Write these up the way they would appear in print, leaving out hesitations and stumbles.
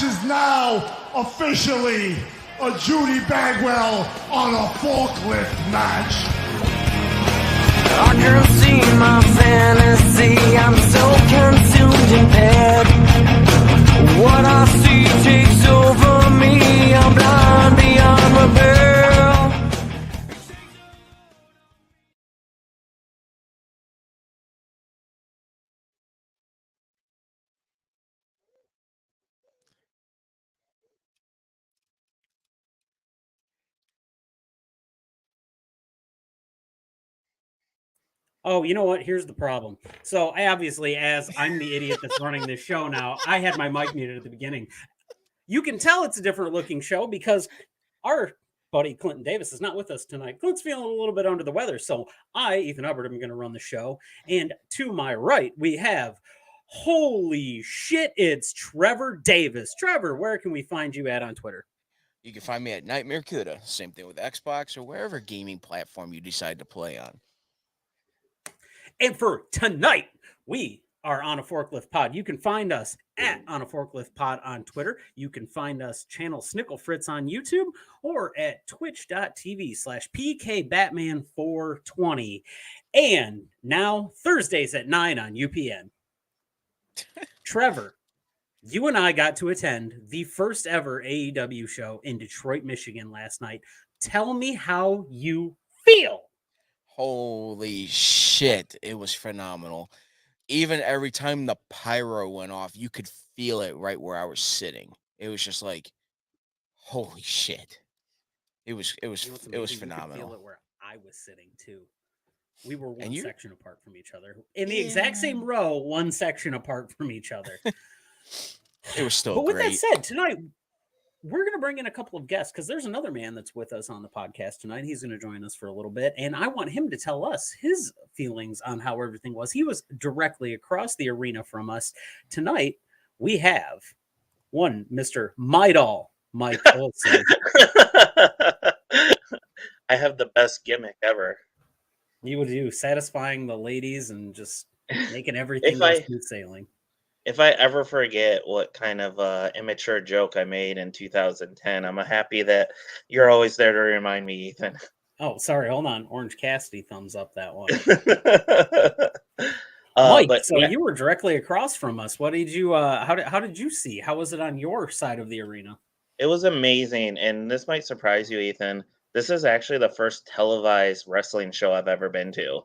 match is now officially a Judy Bagwell on a forklift match. I can see my fantasy, I'm so consumed in bed. What I see takes over me, I'm blind beyond repair. Oh, you know what? Here's the problem. So I obviously, as I'm the idiot that's running this show now, I had my mic muted at the beginning. You can tell it's a different looking show because our buddy Clinton Davis is not with us tonight. Clint's feeling a little bit under the weather. So I, Ethan Hubbard, am going to run the show. And to my right, we have, holy shit, it's Trevor Davis. Trevor, where can we find you at on Twitter? You can find me at Nightmare Kuda. Same thing with Xbox or wherever gaming platform you decide to play on. And for tonight, we are On a Forklift Pod. You can find us at On a Forklift Pod on Twitter. You can find us channel Snickle Fritz on YouTube or at twitch.tv/PKBatman420. And now Thursdays at 9 on UPN. Trevor, you and I got to attend the first ever AEW show in Detroit, Michigan last night. Tell me how you feel. Holy shit, it was phenomenal. Even every time the pyro went off, you could feel it right where I was sitting. It was just like, holy shit. It was phenomenal. You could feel it where I was sitting too. We were one section apart from each other. In the exact same row, one section apart from each other. It was still But with great. that said, tonight we're going to bring in a couple of guests because there's another man that's with us on the podcast tonight. He's going to join us for a little bit, and I want him to tell us his feelings on how everything was. He was directly across the arena from us. Tonight, we have one Mr. Mydall, Mike Olson. I have the best gimmick ever. You would do satisfying the ladies and just making everything smooth sailing. If I ever forget what kind of immature joke I made in 2010, I'm happy that you're always there to remind me, Ethan. Oh, sorry. Hold on. Orange Cassidy thumbs up that one. Mike, you were directly across from us. What did you? How did you see? How was it on your side of the arena? It was amazing, and this might surprise you, Ethan. This is actually the first televised wrestling show I've ever been to.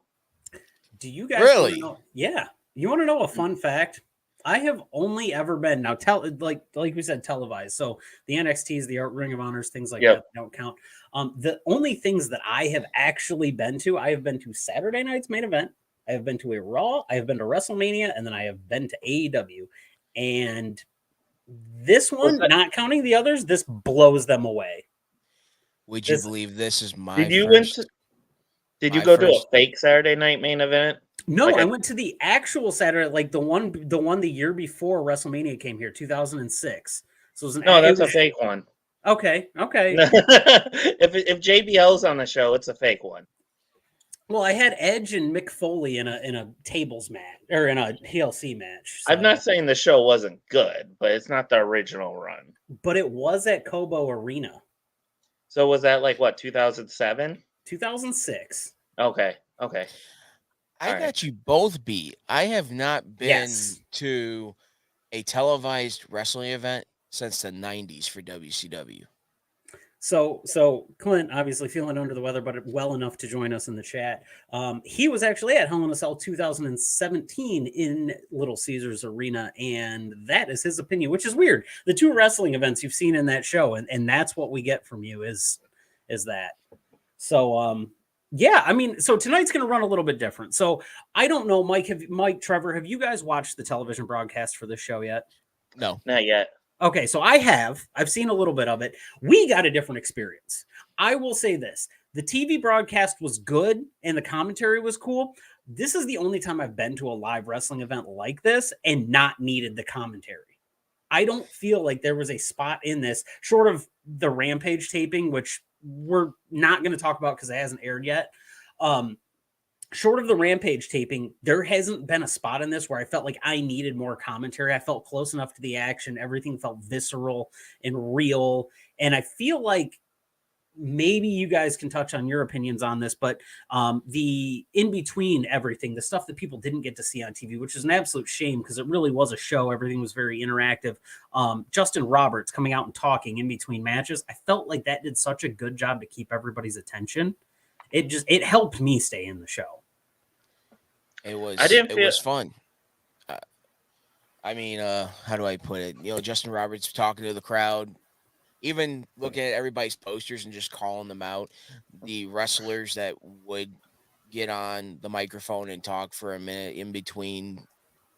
Do you guys really? Yeah. You want to know a fun fact? I have only ever been like we said, televised. So the NXTs, the Ring of Honors, things like that don't count. The only things that I have actually been to, I have been to Saturday night's main event. I have been to a Raw. I have been to WrestleMania, and then I have been to AEW. And this one, not counting the others, this blows them away. Would you believe this is my Did you first? Did you go to a fake Saturday night main event? No, I went to the actual Saturday, like the one the year before WrestleMania came here, 2006. So it was that's a fake one. Okay. if JBL's on the show, it's a fake one. Well, I had Edge and Mick Foley in a tables match or in a TLC match. So. I'm not saying the show wasn't good, but it's not the original run. But it was at Cobo Arena. So was that like what, 2007? 2006. Okay. I got you both beat. I have not been to a televised wrestling event since the 90s for WCW. So Clint, obviously feeling under the weather, but well enough to join us in the chat. He was actually at Hell in a Cell 2017 in Little Caesars Arena, and that is his opinion, which is weird. The two wrestling events you've seen in that show, and that's what we get from you is that. So so tonight's going to run a little bit different. So I don't know, Mike, Trevor, have you guys watched the television broadcast for this show yet? No, not yet. Okay, so I've seen a little bit of it. We got a different experience. I will say this. The TV broadcast was good and the commentary was cool. This is the only time I've been to a live wrestling event like this and not needed the commentary. I don't feel like there was a spot in this, short of the Rampage taping, which we're not going to talk about because it hasn't aired yet. short of the Rampage taping, there hasn't been a spot in this where I felt like I needed more commentary. I felt close enough to the action. Everything felt visceral and real. And I feel like maybe you guys can touch on your opinions on this, but the in between everything, the stuff that people didn't get to see on TV, which is an absolute shame because it really was a show. Everything was very interactive. Justin Roberts coming out and talking in between matches. I felt like that did such a good job to keep everybody's attention. It helped me stay in the show. It was fun. I mean, how do I put it? You know, Justin Roberts talking to the crowd, even looking at everybody's posters and just calling them out. The wrestlers that would get on the microphone and talk for a minute in between,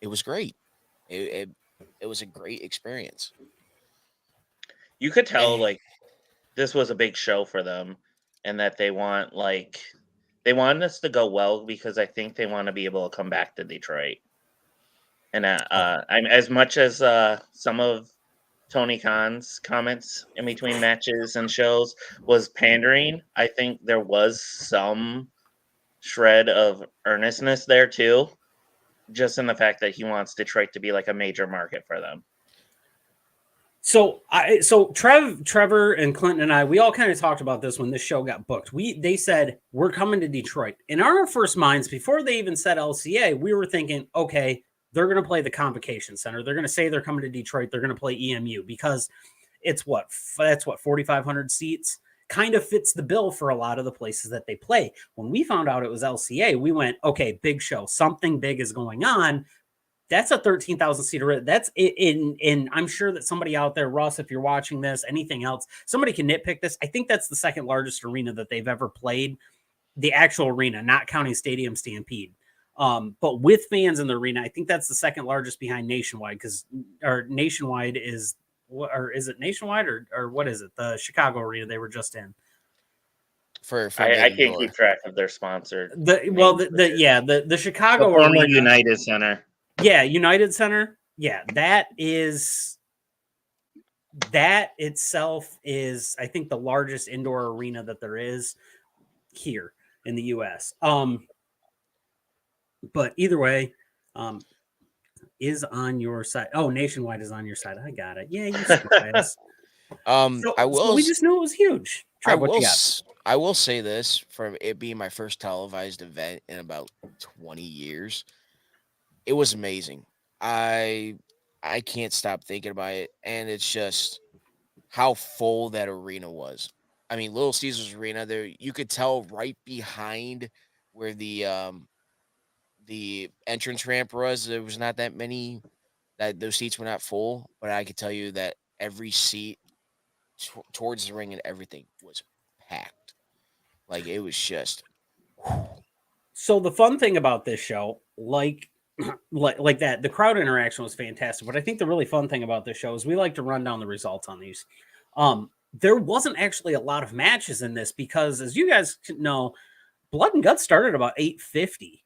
it was great. It was a great experience. You could tell like this was a big show for them, and that they want they wanted this to go well because I think they want to be able to come back to Detroit. And I'm as much as some of Tony Khan's comments in between matches and shows was pandering, I think there was some shred of earnestness there too, just in the fact that he wants Detroit to be like a major market for them. So Trevor and Clinton and I, we all kind of talked about this when this show got booked. They said, we're coming to Detroit. In our first minds, before they even said LCA, we were thinking, okay, they're going to play the Convocation Center. They're going to say they're coming to Detroit. They're going to play EMU because that's what 4,500 seats. Kind of fits the bill for a lot of the places that they play. When we found out it was LCA, we went, okay, big show. Something big is going on. That's a 13,000 seater. That's in. I'm sure that somebody out there, Russ, if you're watching this, anything else, somebody can nitpick this. I think that's the second largest arena that they've ever played. The actual arena, not counting Stadium Stampede. But with fans in the arena, I think that's the second largest behind Nationwide Nationwide is, or is it Nationwide or what is it? The Chicago arena they were just in. I can't keep track of their sponsor. The Chicago former arena, United Center. Yeah, United Center. Yeah, that itself is, I think, the largest indoor arena that there is here in the U.S. But either way, is on your side. Oh, Nationwide is on your side. I got it. Yeah, you guys. So we just knew it was huge. Trev, what you got? I will say this, for it being my first televised event in about 20 years. It was amazing. I can't stop thinking about it, and it's just how full that arena was. I mean, Little Caesars Arena, there you could tell right behind where the entrance ramp was, there was not that many, that those seats were not full, but I could tell you that every seat towards the ring and everything was packed. Like, it was just. So the fun thing about this show, like that, the crowd interaction was fantastic. But I think the really fun thing about this show is we like to run down the results on these. There wasn't actually a lot of matches in this because, as you guys know, Blood and Guts started about 8:50.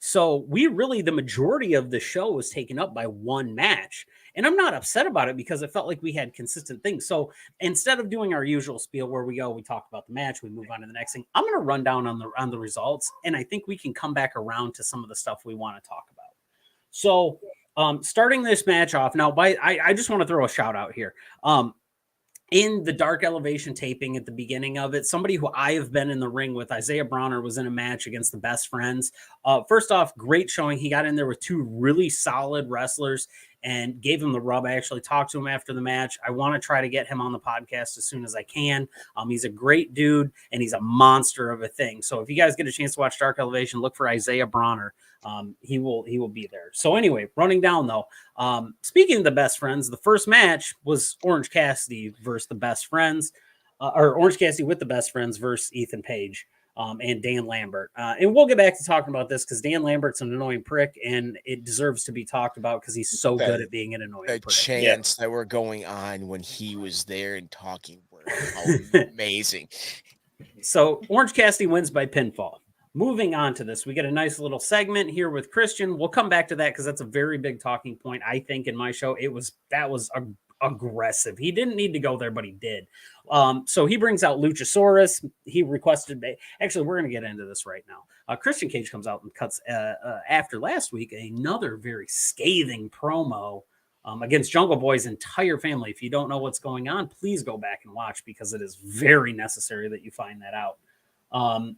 So the majority of the show was taken up by one match. And I'm not upset about it because it felt like we had consistent things. So instead of doing our usual spiel where we talk about the match, we move on to the next thing, I'm going to run down on the results. And I think we can come back around to some of the stuff we want to talk about. So starting this match off now, I just want to throw a shout out here. In the Dark Elevation taping at the beginning of it, somebody who I have been in the ring with, Isaiah Bronner, was in a match against the Best Friends. First off, great showing. He got in there with two really solid wrestlers and gave him the rub. I actually talked to him after the match. I want to try to get him on the podcast as soon as I can. He's a great dude, and he's a monster of a thing. So if you guys get a chance to watch Dark Elevation, look for Isaiah Bronner. He will be there. So anyway, running down though, speaking of the Best Friends, the first match was Orange Cassidy versus the Best Friends, or Orange Cassidy with the Best Friends versus Ethan Page, and Dan Lambert. And we'll get back to talking about this because Dan Lambert's an annoying prick, and it deserves to be talked about because he's so good at being an annoying prick. The chants that were going on when he was there and talking were amazing. So Orange Cassidy wins by pinfall. Moving on to this, we get a nice little segment here with Christian. We'll come back to that because that's a very big talking point, I think, in my show. That was aggressive. He didn't need to go there, but he did. So he brings out Luchasaurus. He requested, actually, we're going to get into this right now. Christian Cage comes out and cuts, after last week, another very scathing promo against Jungle Boy's entire family. If you don't know what's going on, please go back and watch, because it is very necessary that you find that out.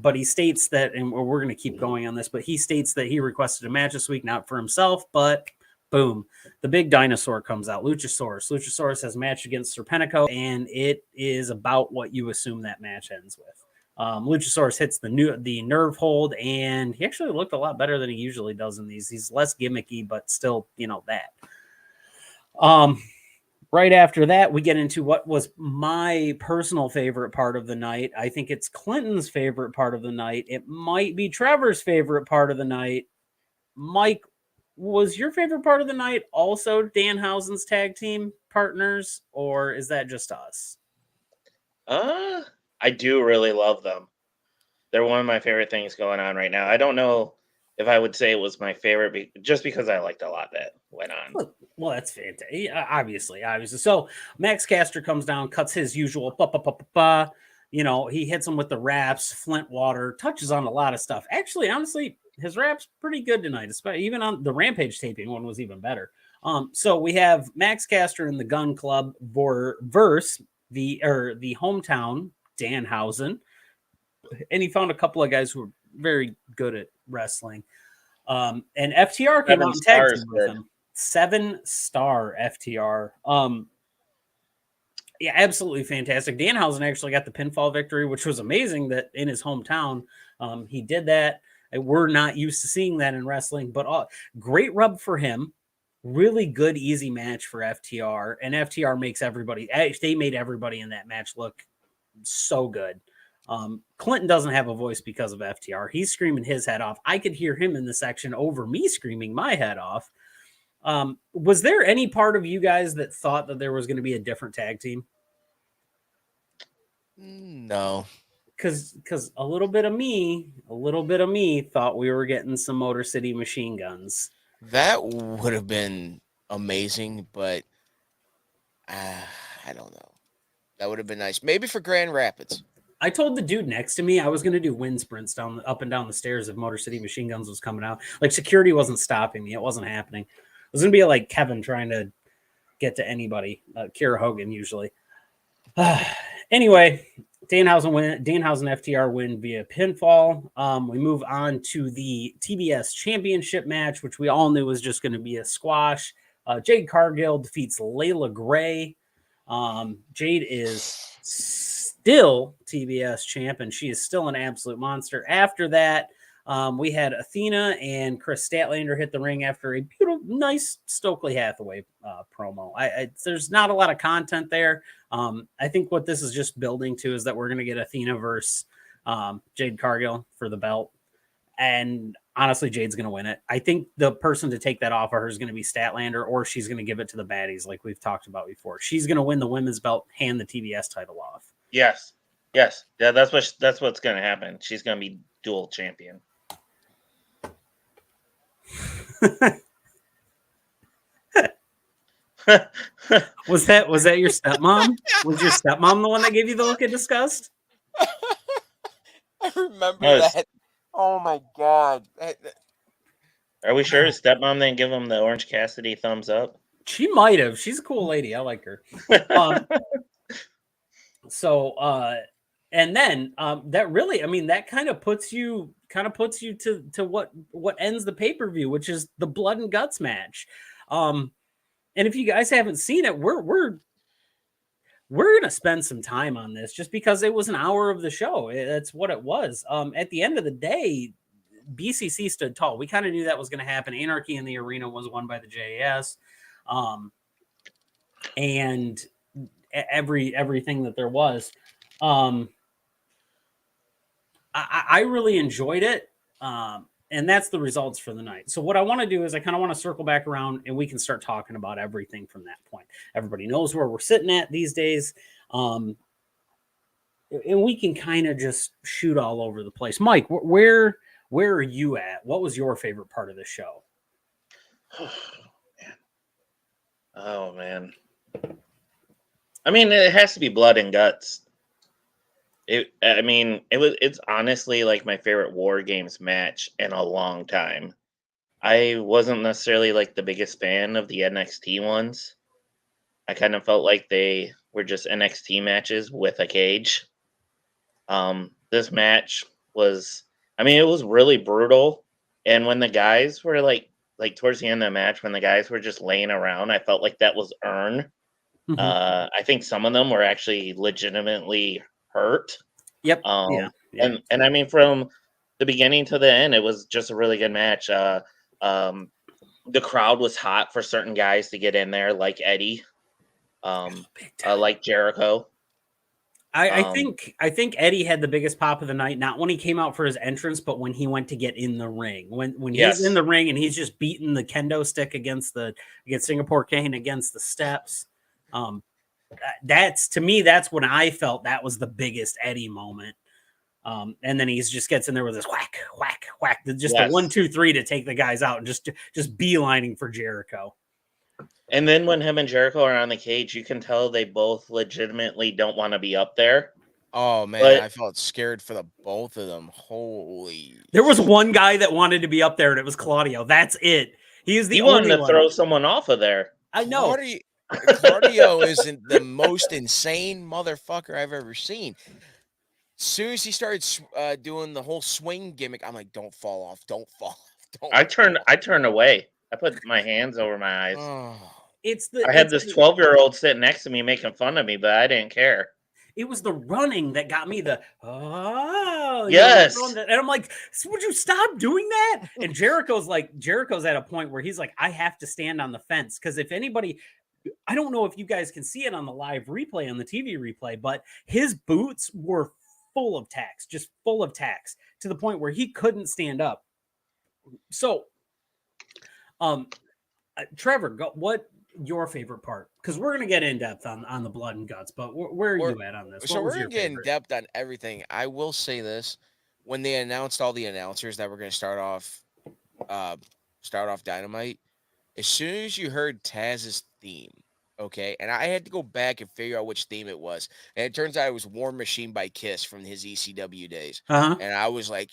But he states that, and we're going to keep going on this, but he states that he requested a match this week, not for himself, but boom, the big dinosaur comes out, Luchasaurus. Luchasaurus has a match against Serpentico, and it is about what you assume that match ends with. Luchasaurus hits the nerve hold, and he actually looked a lot better than he usually does in these. He's less gimmicky, but still, that. Right after that, we get into what was my personal favorite part of the night. I think it's Clinton's favorite part of the night. It might be Trevor's favorite part of the night. Mike, was your favorite part of the night also Danhausen's tag team partners, or is that just us? I do really love them. They're one of my favorite things going on right now. I don't know if I would say it was my favorite, just because I liked a lot that went on. Well, that's fantastic. Obviously. So Max Caster comes down, cuts his usual he hits him with the raps, Flint water, touches on a lot of stuff. Actually, honestly, his rap's pretty good tonight, especially even on the Rampage taping one was even better. So we have Max Caster and the Gun Club versus the hometown Danhausen, and he found a couple of guys who were very good at wrestling. And FTR came out and tagged him with him. 7-star FTR. Yeah, absolutely fantastic. Danhausen actually got the pinfall victory, which was amazing that in his hometown he did that. We're not used to seeing that in wrestling, but great rub for him. Really good, easy match for FTR, and FTR makes everybody. They made everybody in that match look so good. Clinton doesn't have a voice because of FTR. He's screaming his head off. I could hear him in the section over me screaming my head off. Was there any part of you guys that thought that there was going to be a different tag team? No. Because a little bit of me thought we were getting some Motor City Machine Guns. That would have been amazing, but I don't know. That would have been nice. Maybe for Grand Rapids. I told the dude next to me I was going to do wind sprints up and down the stairs if Motor City Machine Guns was coming out. Like, security wasn't stopping me. It wasn't happening. It was going to be like Kevin trying to get to anybody. Kiera Hogan usually. Anyway, Danhausen FTR win via pinfall. We move on to the TBS Championship match, which we all knew was just going to be a squash. Jade Cargill defeats Layla Gray. Jade is still TBS champ, and she is still an absolute monster. After that, we had Athena and Chris Statlander hit the ring after a beautiful, nice Stokely Hathaway promo. There's not a lot of content there. I think what this is just building to is that we're going to get Athena versus Jade Cargill for the belt. And honestly, Jade's going to win it. I think the person to take that off of her is going to be Statlander, or she's going to give it to the baddies like we've talked about before. She's going to win the women's belt, hand the TBS title off. Yes. Yeah, that's what's going to happen. She's going to be dual champion. Was that your stepmom? Was your stepmom the one that gave you the look of disgust? I remember that. Oh my God. Are we sure his stepmom didn't give him the Orange Cassidy thumbs up? She might have. She's a cool lady. I like her. And then that really, I mean, that kind of puts you to what ends the pay-per-view, which is the blood and guts match. And if you guys haven't seen it, we're gonna spend some time on this just because it was an hour of the show. That's what it was. At the end of the day, BCC stood tall. We kind of knew that was going to happen. Anarchy in the Arena was won by the JAS. And everything that there was. I really enjoyed it. And that's the results for the night. So what I want to do is I kind of want to circle back around and we can start talking about everything from that point. Everybody knows where we're sitting at these days. And we can kind of just shoot all over the place. Mike, where are you at? What was your favorite part of the show? Oh man. I mean, it has to be blood and guts. It's honestly like my favorite War Games match in a long time. I wasn't necessarily like the biggest fan of the NXT ones. I kind of felt like they were just NXT matches with a cage. This match was, it was really brutal. And when the guys were like towards the end of the match, when the guys were just laying around, I felt like that was earned. Mhm. I think some of them were actually legitimately hurt. Yep. Um, Yeah. and I mean, from the beginning to the end, it was just a really good match. The crowd was hot for certain guys to get in there, like Eddie, Big time. like Jericho. I think Eddie had the biggest pop of the night, not when he came out for his entrance, but when he went to get in the ring. When Yes. he's in the ring and he's just beating the kendo stick against Singapore Cane against the steps. That's to me, that's when I felt that was the biggest Eddie moment. And then he just gets in there with this whack, whack, whack, just Yes. the 1, 2, 3 to take the guys out and just beelining for Jericho. And then when him and Jericho are on the cage, you can tell they both legitimately don't want to be up there. Oh man, But- I felt scared for the both of them. Holy! There was one guy that wanted to be up there, and it was Claudio. That's it. He is the He only wanted to one. throw someone off of there. I know. Claudio isn't the most insane motherfucker I've ever seen. As soon as he started doing the whole swing gimmick, I'm like, "Don't fall off! Don't fall off! Don't!" I turned away. I put my hands over my eyes. Oh. I had this 12-year-old sitting next to me making fun of me, but I didn't care. It was the running that got me the Yes. and I'm like, would you stop doing that? And Jericho's at a point where he's like, I have to stand on the fence because if anybody, I don't know if you guys can see it on the live replay on the TV replay, but his boots were full of tacks, just full of tacks to the point where he couldn't stand up. So, Trevor, what your favorite part? Because we're gonna get in depth on the blood and guts, but where are you at on this? So we're gonna get in depth on everything. I will say this: when they announced all the announcers that were gonna start off Dynamite, as soon as you heard Taz's theme, okay, and I had to go back and figure out which theme it was, and it turns out it was War Machine by Kiss from his ECW days, Uh-huh. and I was like,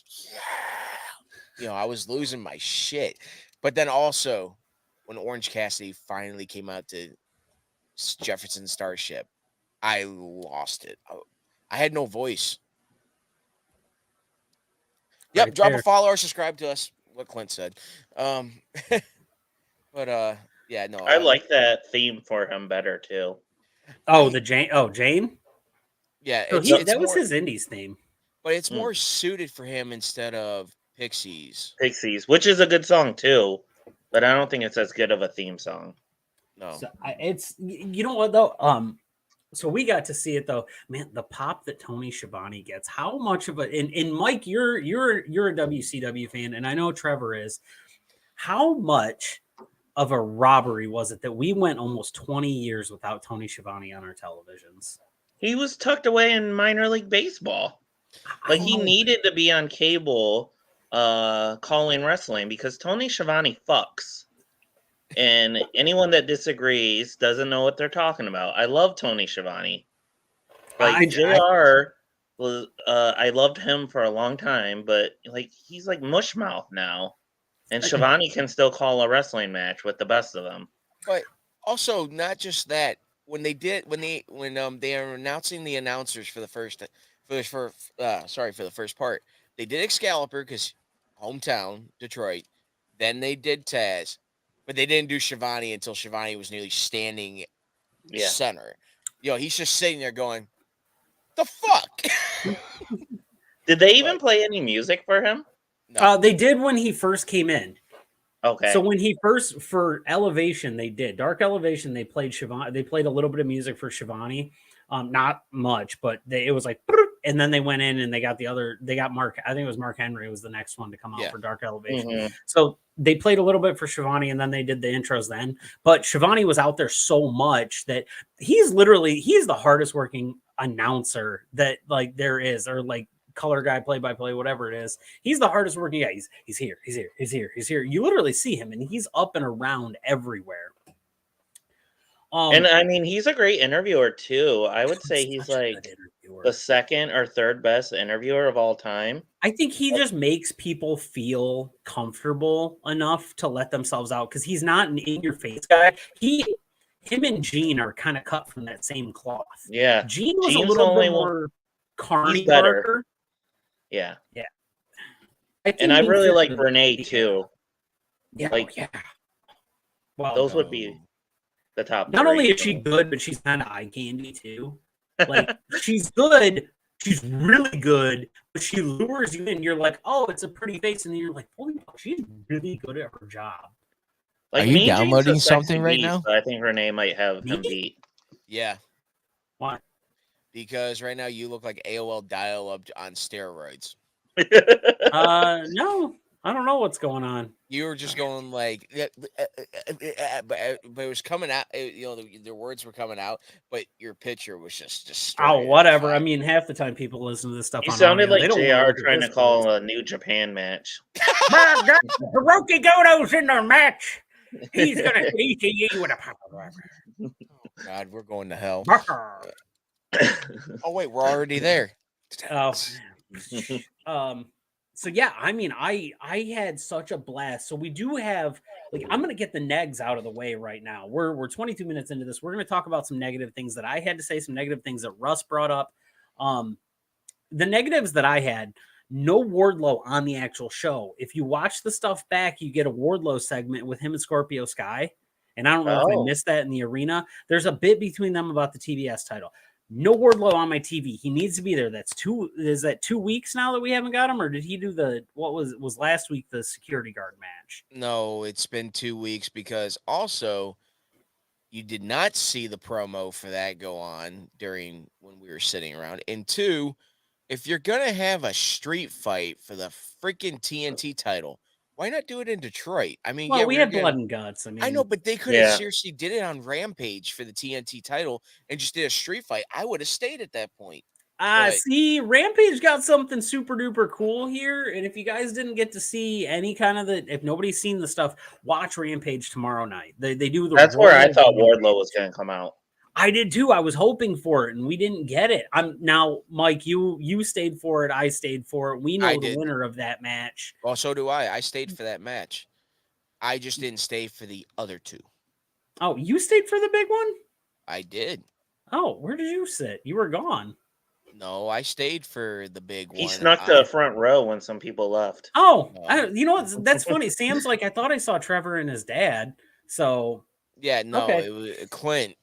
yeah, I was losing my shit. But then also, when Orange Cassidy finally came out to Jefferson Starship, I lost it. I had no voice. Yep, Right drop there. a follow or subscribe to us. What Clint said. But yeah, no. I like that theme for him better too. Oh, the Jane. Oh, Jane. Yeah, So it's that was more, his Indies theme. but it's more suited for him instead of Pixies. Pixies, which is a good song too, but I don't think it's as good of a theme song. No, So it's you know what though. So we got to see it though, man. The pop that Tony Schiavone gets, how much of a and Mike, you're a WCW fan, and I know Trevor is. How much of a robbery was it that we went almost 20 years without Tony Schiavone on our televisions? He was tucked away in minor league baseball. Like he needed to be on cable calling wrestling because Tony Schiavone fucks. And anyone that disagrees doesn't know what they're talking about. I love Tony Schiavone. Like JR was I loved him for a long time, but like he's like mushmouth now. And Schiavone can still call a wrestling match with the best of them. but also not just that. When they are announcing the announcers for the first part, they did Excalibur because hometown Detroit. Then they did Taz, but they didn't do Schiavone until Schiavone was nearly standing center. He's just sitting there going, "The fuck." Did they even play any music for him? No. They did when he first came in. Okay. So when he first for Elevation, they did Dark Elevation. They played Schiavone. They played a little bit of music for Schiavone, not much, but it was like, and then they went in and they got They got Mark. I think it was Mark Henry was the next one to come out for Dark Elevation. Mm-hmm. So they played a little bit for Schiavone, and then they did the intros then. But Schiavone was out there so much that he's the hardest working announcer that like there is, or like color guy, play-by-play, whatever it is. He's the hardest working guy. He's here. You literally see him, and he's up and around everywhere. And I mean, he's a great interviewer too. I would say he's such a like good interviewer. the second or third best interviewer of all time. I think he just makes people feel comfortable enough to let themselves out because he's not an in-your-face guy. Him and Gene are kind of cut from that same cloth. Yeah, Gene was Gene's a little only bit more Carney he's better. Barker. Yeah, Yeah. And I Gene really fit like the- Renee too. Yeah, Like, yeah. Well, those would be the top. not three. only is she good, but she's kind of eye candy too. Like she's good, she's really good, but she lures you in. You're like, oh, it's a pretty face, and then you're like, holy fuck, she's really good at her job. Like, Are you Mean Gene's a downloading sexy something right beast, now? but I think Renee might have him Me? beat. Yeah, Why? because right now you look like AOL dial-up on steroids. No, I don't know what's going on. You were just going like, but it was coming out. You know, the words were coming out, but your picture was just destroyed. Oh, whatever. I mean, half the time people listen to this stuff. You on sounded audio, like they don't wanna JR look at trying to this call place. a New Japan match. Hiroki Goto's in the match. He's gonna beat you with a pop. God, we're going to hell. Bucker. Oh wait, we're already there. Oh, so yeah, I mean, I had such a blast. So we do have like I'm gonna get the negs out of the way right now. We're 22 minutes into this. We're gonna talk about some negative things that I had to say, some negative things that Russ brought up. The negatives that I had, no Wardlow on the actual show. If you watch the stuff back, you get a Wardlow segment with him and Scorpio Sky. And I don't know if I missed that in the arena. There's a bit between them about the TBS title. No Wardlow on my TV. He needs to be there. Is that 2 weeks now that we haven't got him? Or did he do what was last week, the security guard match? No, it's been 2 weeks because also you did not see the promo for that go on during when we were sitting around. And two, if you're going to have a street fight for the freaking TNT title, why not do it in Detroit? I mean, Well, yeah, we had blood and guts. I know, but they could have Yeah. seriously did it on Rampage for the TNT title and just did a street fight. I would have stayed at that point. But- See, Rampage got something super duper cool here. And if you guys didn't get to see any kind of if nobody's seen the stuff, watch Rampage tomorrow night. They do the. That's where I Royal thought Rumble. Wardlow was going to come out. I did too. I was hoping for it, and we didn't get it. I'm now, Mike. You stayed for it. I stayed for it. We know I the did. winner of that match. Well, so do I. I stayed for that match. I just didn't stay for the other two. Oh, you stayed for the big one? I did. Oh, where did you sit? You were gone. No, I stayed for the big one. He snuck to the front row when some people left. Oh, you know what? That's funny. Sam's like, I thought I saw Trevor and his dad. So Yeah, no, Okay. it was Clint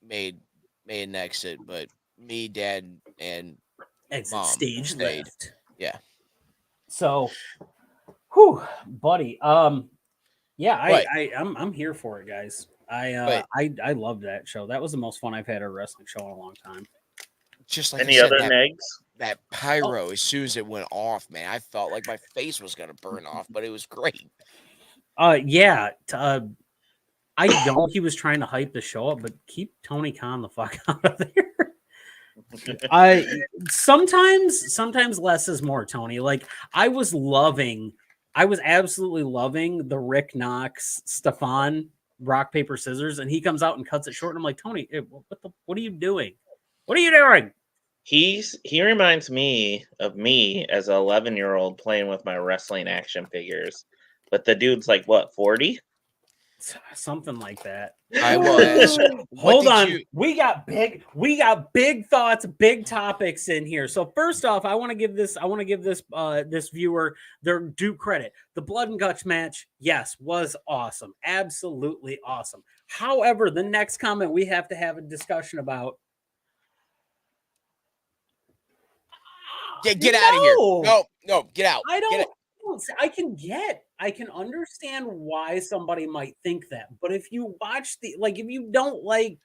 made an exit, but me, Dad, and exit Mom stage stayed. left. Yeah. So, whew, buddy. Yeah, But- I'm here for it, guys. I loved that show. That was the most fun I've had at a wrestling show in a long time. Just like Any I said, other negs? that pyro, as soon as it went off, man, I felt like my face was gonna burn off, but it was great. Yeah. I know he was trying to hype the show up, but keep Tony Khan the fuck out of there. Sometimes less is more, Tony. Like I was absolutely loving the Rick Knox Stefan rock paper scissors, and he comes out and cuts it short. And I'm like, Tony, what are you doing? What are you doing? He reminds me of me as an 11-year-old playing with my wrestling action figures. But the dude's like, what, 40? Something like that. I was. Hold on. We got big thoughts, big topics in here. So first off, I want to give this this viewer their due credit. The blood and guts match, yes, was awesome. Absolutely awesome. However, the next comment we have to have a discussion about. Get out of here. No, get out. I can understand why somebody might think that, but if you watch if you don't like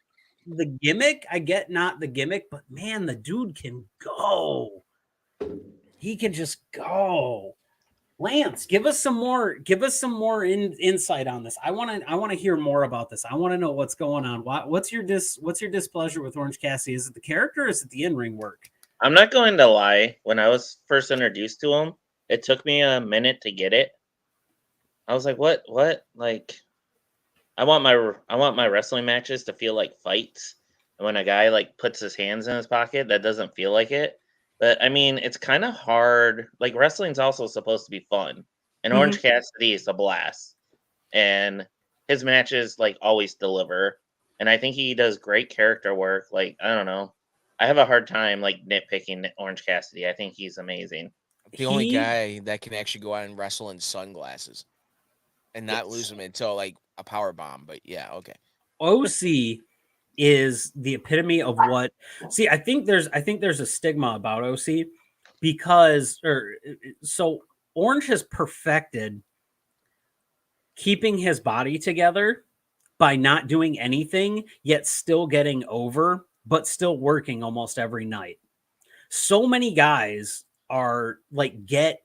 the gimmick, I get not the gimmick, but man, the dude can go. He can just go. Lance, give us some more insight on this. I want to hear more about this. I want to know what's going on. What's your displeasure with Orange Cassidy? Is it the character or is it the in-ring work? I'm not going to lie. When I was first introduced to him, it took me a minute to get it. I was like, what? Like, I want my wrestling matches to feel like fights. And when a guy like puts his hands in his pocket, that doesn't feel like it. But I mean, it's kind of hard. Like wrestling's also supposed to be fun. And Mhm. Orange Cassidy is a blast. And his matches like always deliver. And I think he does great character work. Like, I don't know. I have a hard time like nitpicking Orange Cassidy. I think he's amazing. The only He guy that can actually go out and wrestle in sunglasses and not lose him until like a power bomb. But yeah, okay. OC is the epitome of what. See, I think there's a stigma about OC because so Orange has perfected keeping his body together by not doing anything yet still getting over but still working almost every night. So many guys are like get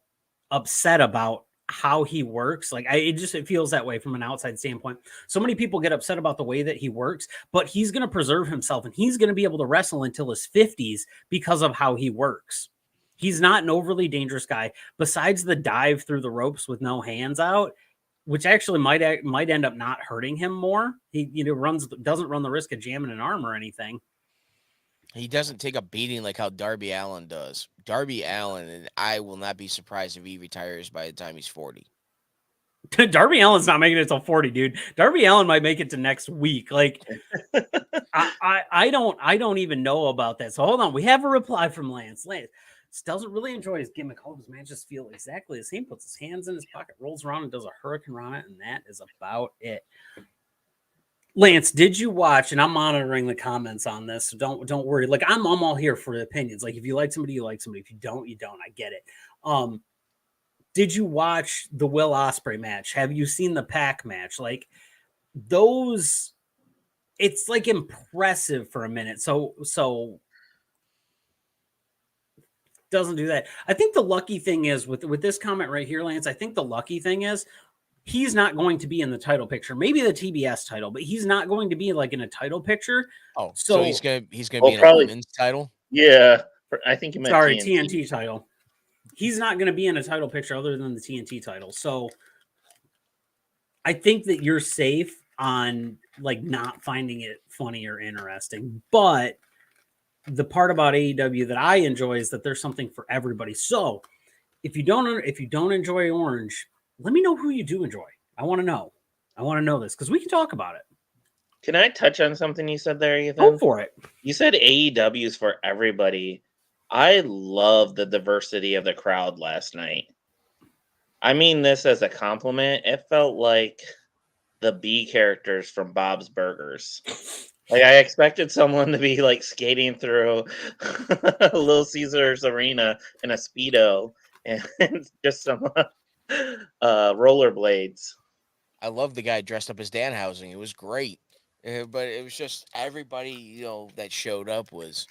upset about how he works. Like it feels that way from an outside standpoint. So many people get upset about the way that he works, but he's going to preserve himself and he's going to be able to wrestle until his 50s because of how he works. He's not an overly dangerous guy. Besides the dive through the ropes with no hands out, which actually might end up not hurting him more. He doesn't run the risk of jamming an arm or anything. He doesn't take a beating like how Darby Allin does. Darby Allin, and I will not be surprised if he retires by the time he's 40. Darby Allin's not making it till 40, dude. Darby Allin might make it to next week. Like, I don't even know about that. So hold on, we have a reply from Lance. Lance doesn't really enjoy his gimmick. All of his matches feel exactly the same. Puts his hands in his pocket, rolls around, and does a hurricane rana, and that is about it. Lance, did you watch? And I'm monitoring the comments on this, so don't worry. Like I'm all here for the opinions. Like if you like somebody, you like somebody. If you don't, you don't. I get it. Did you watch the Will Ospreay match? Have you seen the Pac match? Like those, it's like impressive for a minute. So doesn't do that. I think the lucky thing is with this comment right here, Lance. I think the lucky thing is he's not going to be in the title picture. Maybe the TBS title, but he's not going to be like in a title picture. Oh, so he's gonna be in probably, a women's title. Yeah, I think you meant TNT title. He's not going to be in a title picture other than the TNT title. So I think that you're safe on like not finding it funny or interesting. But the part about AEW that I enjoy is that there's something for everybody. So if you don't enjoy Orange, let me know who you do enjoy. I want to know. I want to know this because we can talk about it. Can I touch on something you said there, Ethan? Go for it. You said AEW is for everybody. I love the diversity of the crowd last night. I mean this as a compliment. It felt like the B characters from Bob's Burgers. Like I expected someone to be like skating through Little Caesars Arena in a Speedo and just some rollerblades. I love the guy dressed up as Danhausen. It was great. But it was just everybody, that showed up was.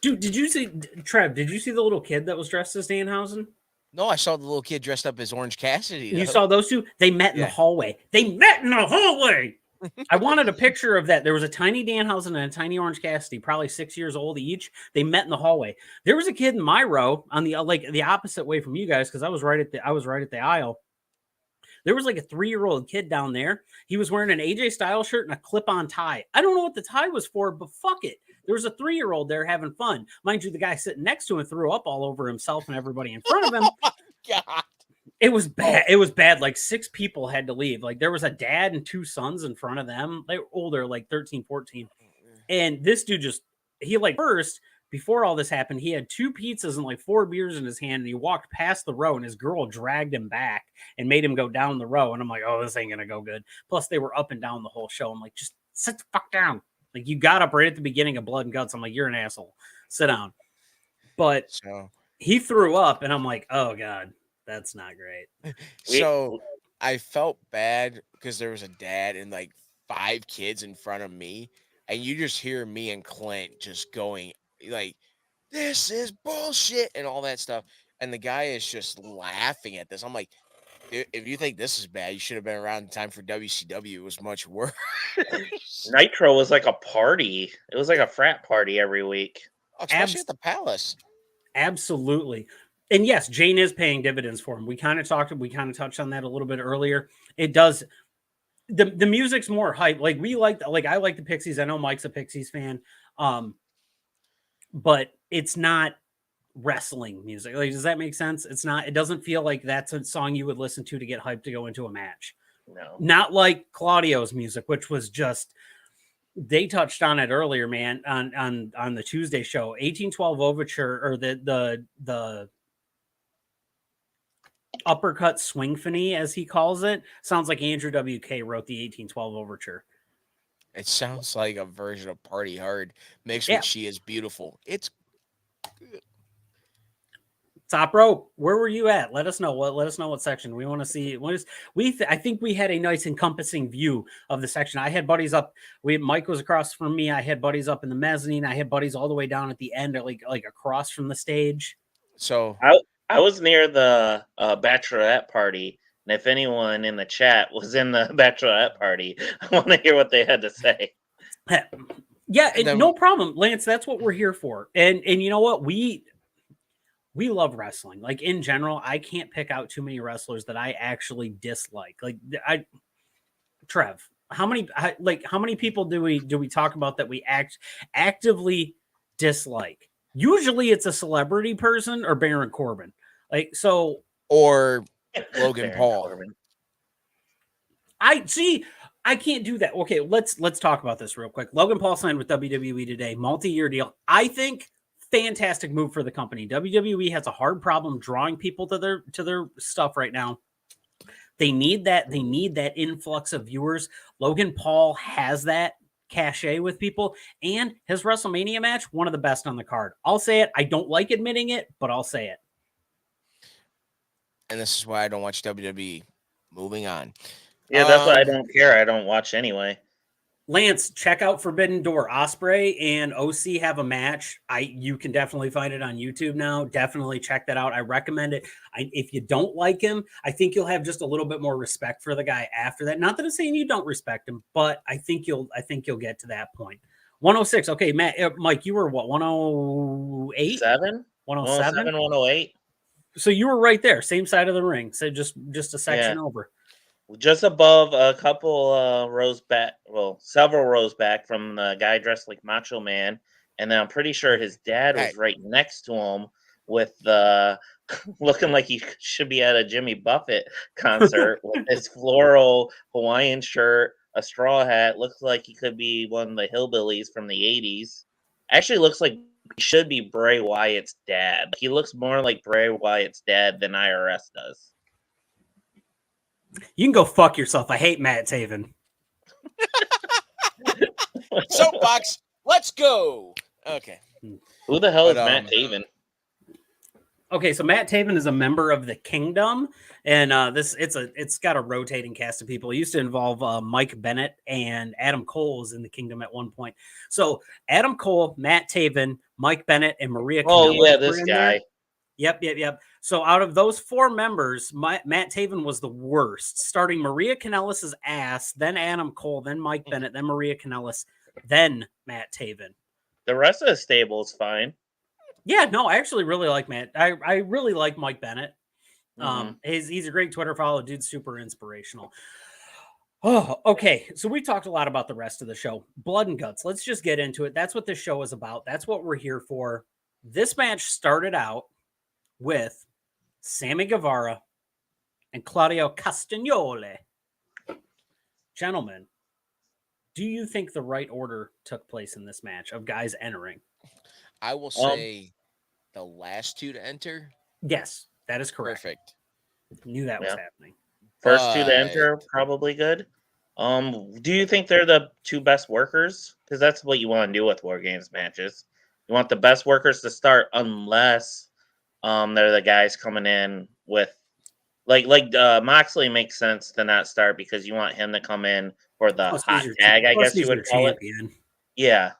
Dude, did you see Trev? Did you see the little kid that was dressed as Danhausen? No, I saw the little kid dressed up as Orange Cassidy. You saw those two? They met in the hallway. I wanted a picture of that. There was a tiny Danhausen and a tiny Orange Cassidy, probably 6 years old each. They met in the hallway. There was a kid in my row on the the opposite way from you guys because I was right at the aisle. There was like a 3-year-old kid down there. He was wearing an AJ Styles shirt and a clip-on tie. I don't know what the tie was for, but fuck it. There was a 3-year-old there having fun. Mind you, the guy sitting next to him threw up all over himself and everybody in front of him. Oh my God. It was bad. It was bad. Like 6 people had to leave. Like there was a dad and 2 sons in front of them. They were older, like 13, 14. And this dude first, before all this happened, he had 2 pizzas and like 4 beers in his hand. And he walked past the row and his girl dragged him back and made him go down the row. And I'm like, oh, this ain't going to go good. Plus they were up and down the whole show. I'm like, just sit the fuck down. Like you got up right at the beginning of Blood and Guts. I'm like, you're an asshole. Sit down. But he threw up and I'm like, oh God, that's not great. So I felt bad because there was a dad and like 5 kids in front of me. And you just hear me and Clint just going like, this is bullshit and all that stuff. And the guy is just laughing at this. I'm like, if you think this is bad, you should have been around in time for WCW. It was much worse. Nitro was like a party. It was like a frat party every week. Especially at the Palace. Absolutely. And yes, Jane is paying dividends for him. We kind of touched on that a little bit earlier. It does. the music's more hype. Like I like the Pixies. I know Mike's a Pixies fan. But it's not wrestling music. Like, does that make sense? It doesn't feel like that's a song you would listen to get hyped to go into a match. No. Not like Claudio's music, which was just, they touched on it earlier, man, on the Tuesday show. 1812 Overture, or the uppercut swingphony, as he calls it, sounds like Andrew WK wrote the 1812 Overture. It sounds like a version of Party Hard mixed with She Is Beautiful. It's good. Top rope, where were you at? Let us know what section we want to see. I think we had a nice encompassing view of the section. I had buddies up. Mike was across from me. I had buddies up in the mezzanine. I had buddies all the way down at the end, like across from the stage. So I was near the bachelorette party, and if anyone in the chat was in the bachelorette party, I want to hear what they had to say. Yeah, no problem, Lance. That's what we're here for. And you know what? We love wrestling. Like, in general, I can't pick out too many wrestlers that I actually dislike. Like, Trev, how many people do we talk about that we actively dislike? Usually it's a celebrity person or Baron Corbin. Like, so, or Logan Paul. Corbin. I can't do that. Okay, let's talk about this real quick. Logan Paul signed with WWE today, multi-year deal. I think fantastic move for the company. WWE has a hard problem drawing people to their stuff right now. They need that influx of viewers. Logan Paul has that cachet with people, and his WrestleMania match, one of the best on the card. I'll say it. I don't like admitting it, but I'll say it. And this is why I don't watch WWE. Moving on. Yeah, that's why I don't care. I don't watch anyway. Lance, check out Forbidden Door. Ospreay and OC have a match. You can definitely find it on YouTube now. Definitely check that out. I recommend it. If you don't like him, I think you'll have just a little bit more respect for the guy after that. Not that I'm saying you don't respect him, but I think you'll get to that point. 106. Okay, Mike, you were what, 108? 107, 108. So you were right there, same side of the ring. So just a section over. Just above, a couple rows back, well, several rows back from the guy dressed like Macho Man. And then I'm pretty sure his dad was right next to him with looking like he should be at a Jimmy Buffett concert with his floral Hawaiian shirt, a straw hat. Looks like he could be one of the hillbillies from the 80s. Actually looks like he should be Bray Wyatt's dad. He looks more like Bray Wyatt's dad than IRS does. You can go fuck yourself. I hate Matt Taven. Soapbox, let's go. Okay. Who the hell is Matt Taven? Okay, so Matt Taven is a member of the Kingdom, and it's got a rotating cast of people. It used to involve Mike Bennett and Adam Cole was in the Kingdom at one point. So Adam Cole, Matt Taven, Mike Bennett, and Maria Kanellis. Oh yeah, this guy. Yep. So out of those four members, Matt Taven was the worst, starting Maria Kanellis' ass, then Adam Cole, then Mike Bennett, then Maria Kanellis, then Matt Taven. The rest of the stable is fine. Yeah, no, I actually really like Matt. I really like Mike Bennett. He's a great Twitter follow. Dude's super inspirational. Oh, okay. So we talked a lot about the rest of the show. Blood and guts. Let's just get into it. That's what this show is about. That's what we're here for. This match started out with Sammy Guevara and Claudio Castagnole. Gentlemen, do you think the right order took place in this match of guys entering? I will say the last two to enter. Yes, that is correct. Perfect. Knew that was happening. First two to enter, probably good. Do you think they're the two best workers? Because that's what you want to do with War Games matches. You want the best workers to start, unless they're the guys coming in with like Moxley makes sense to not start because you want him to come in for the hot tag, I guess you would call it. Yeah.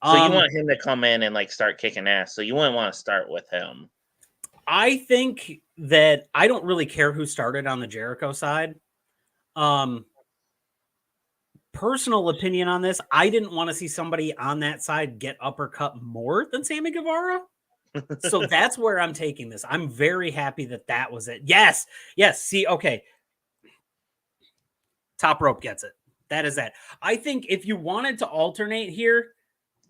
So you want him to come in and like start kicking ass. So you wouldn't want to start with him. I think that I don't really care who started on the Jericho side. Personal opinion on this, I didn't want to see somebody on that side get uppercut more than Sammy Guevara. So that's where I'm taking this. I'm very happy that was it. Yes. See, okay. Top rope gets it. That is that. I think if you wanted to alternate here,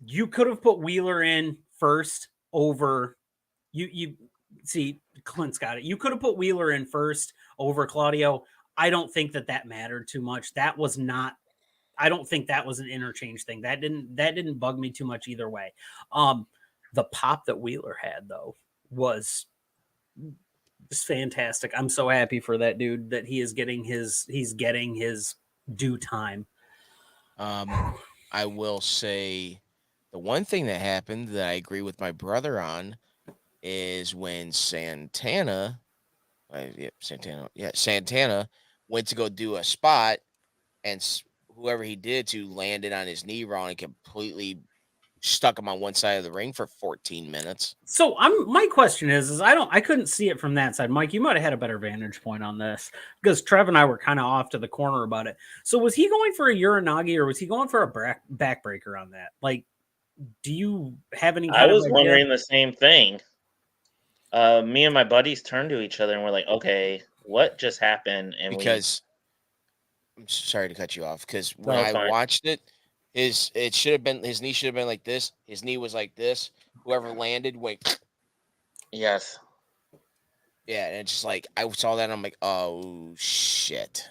you could have put Wheeler in first over you see Clint's got it. You could have put Wheeler in first over Claudio. I don't think that mattered too much. That was not, I don't think that was an interchange thing. That didn't bug me too much either way. The pop that Wheeler had though was just fantastic. I'm so happy for that dude that he's getting his due time. I will say the one thing that happened that I agree with my brother on is when Santana went to go do a spot, and whoever he did to landed on his knee wrong and completely stuck him on one side of the ring for 14 minutes. So my question is I couldn't see it from that side. Mike, you might have had a better vantage point on this because Trev and I were kind of off to the corner about it. So was he going for a Uranagi or was he going for a backbreaker on that? Like, do you have any? I was wondering the same thing. Me and my buddies turned to each other and we're like, okay, what just happened? And I'm sorry to cut you off because when I watched it, his knee should have been like this. His knee was like this. Whoever landed went. Yes. Yeah, and it's just like I saw that and I'm like, oh shit.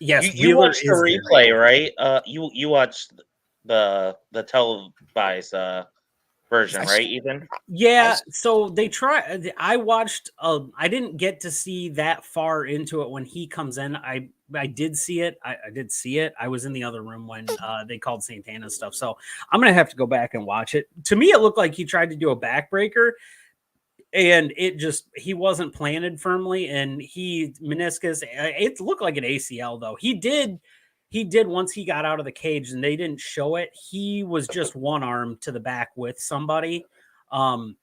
Yes, you watched the replay, right? You watched the televised version, right, Ethan? Yeah, so they try. I watched. I didn't get to see that far into it when he comes in. I did see it. I did see it. I was in the other room when they called Santana stuff. So I'm gonna have to go back and watch it. To me, it looked like he tried to do a backbreaker, and he wasn't planted firmly, and meniscus. It looked like an ACL though. He did once he got out of the cage and they didn't show it. He was just one arm to the back with somebody. I'm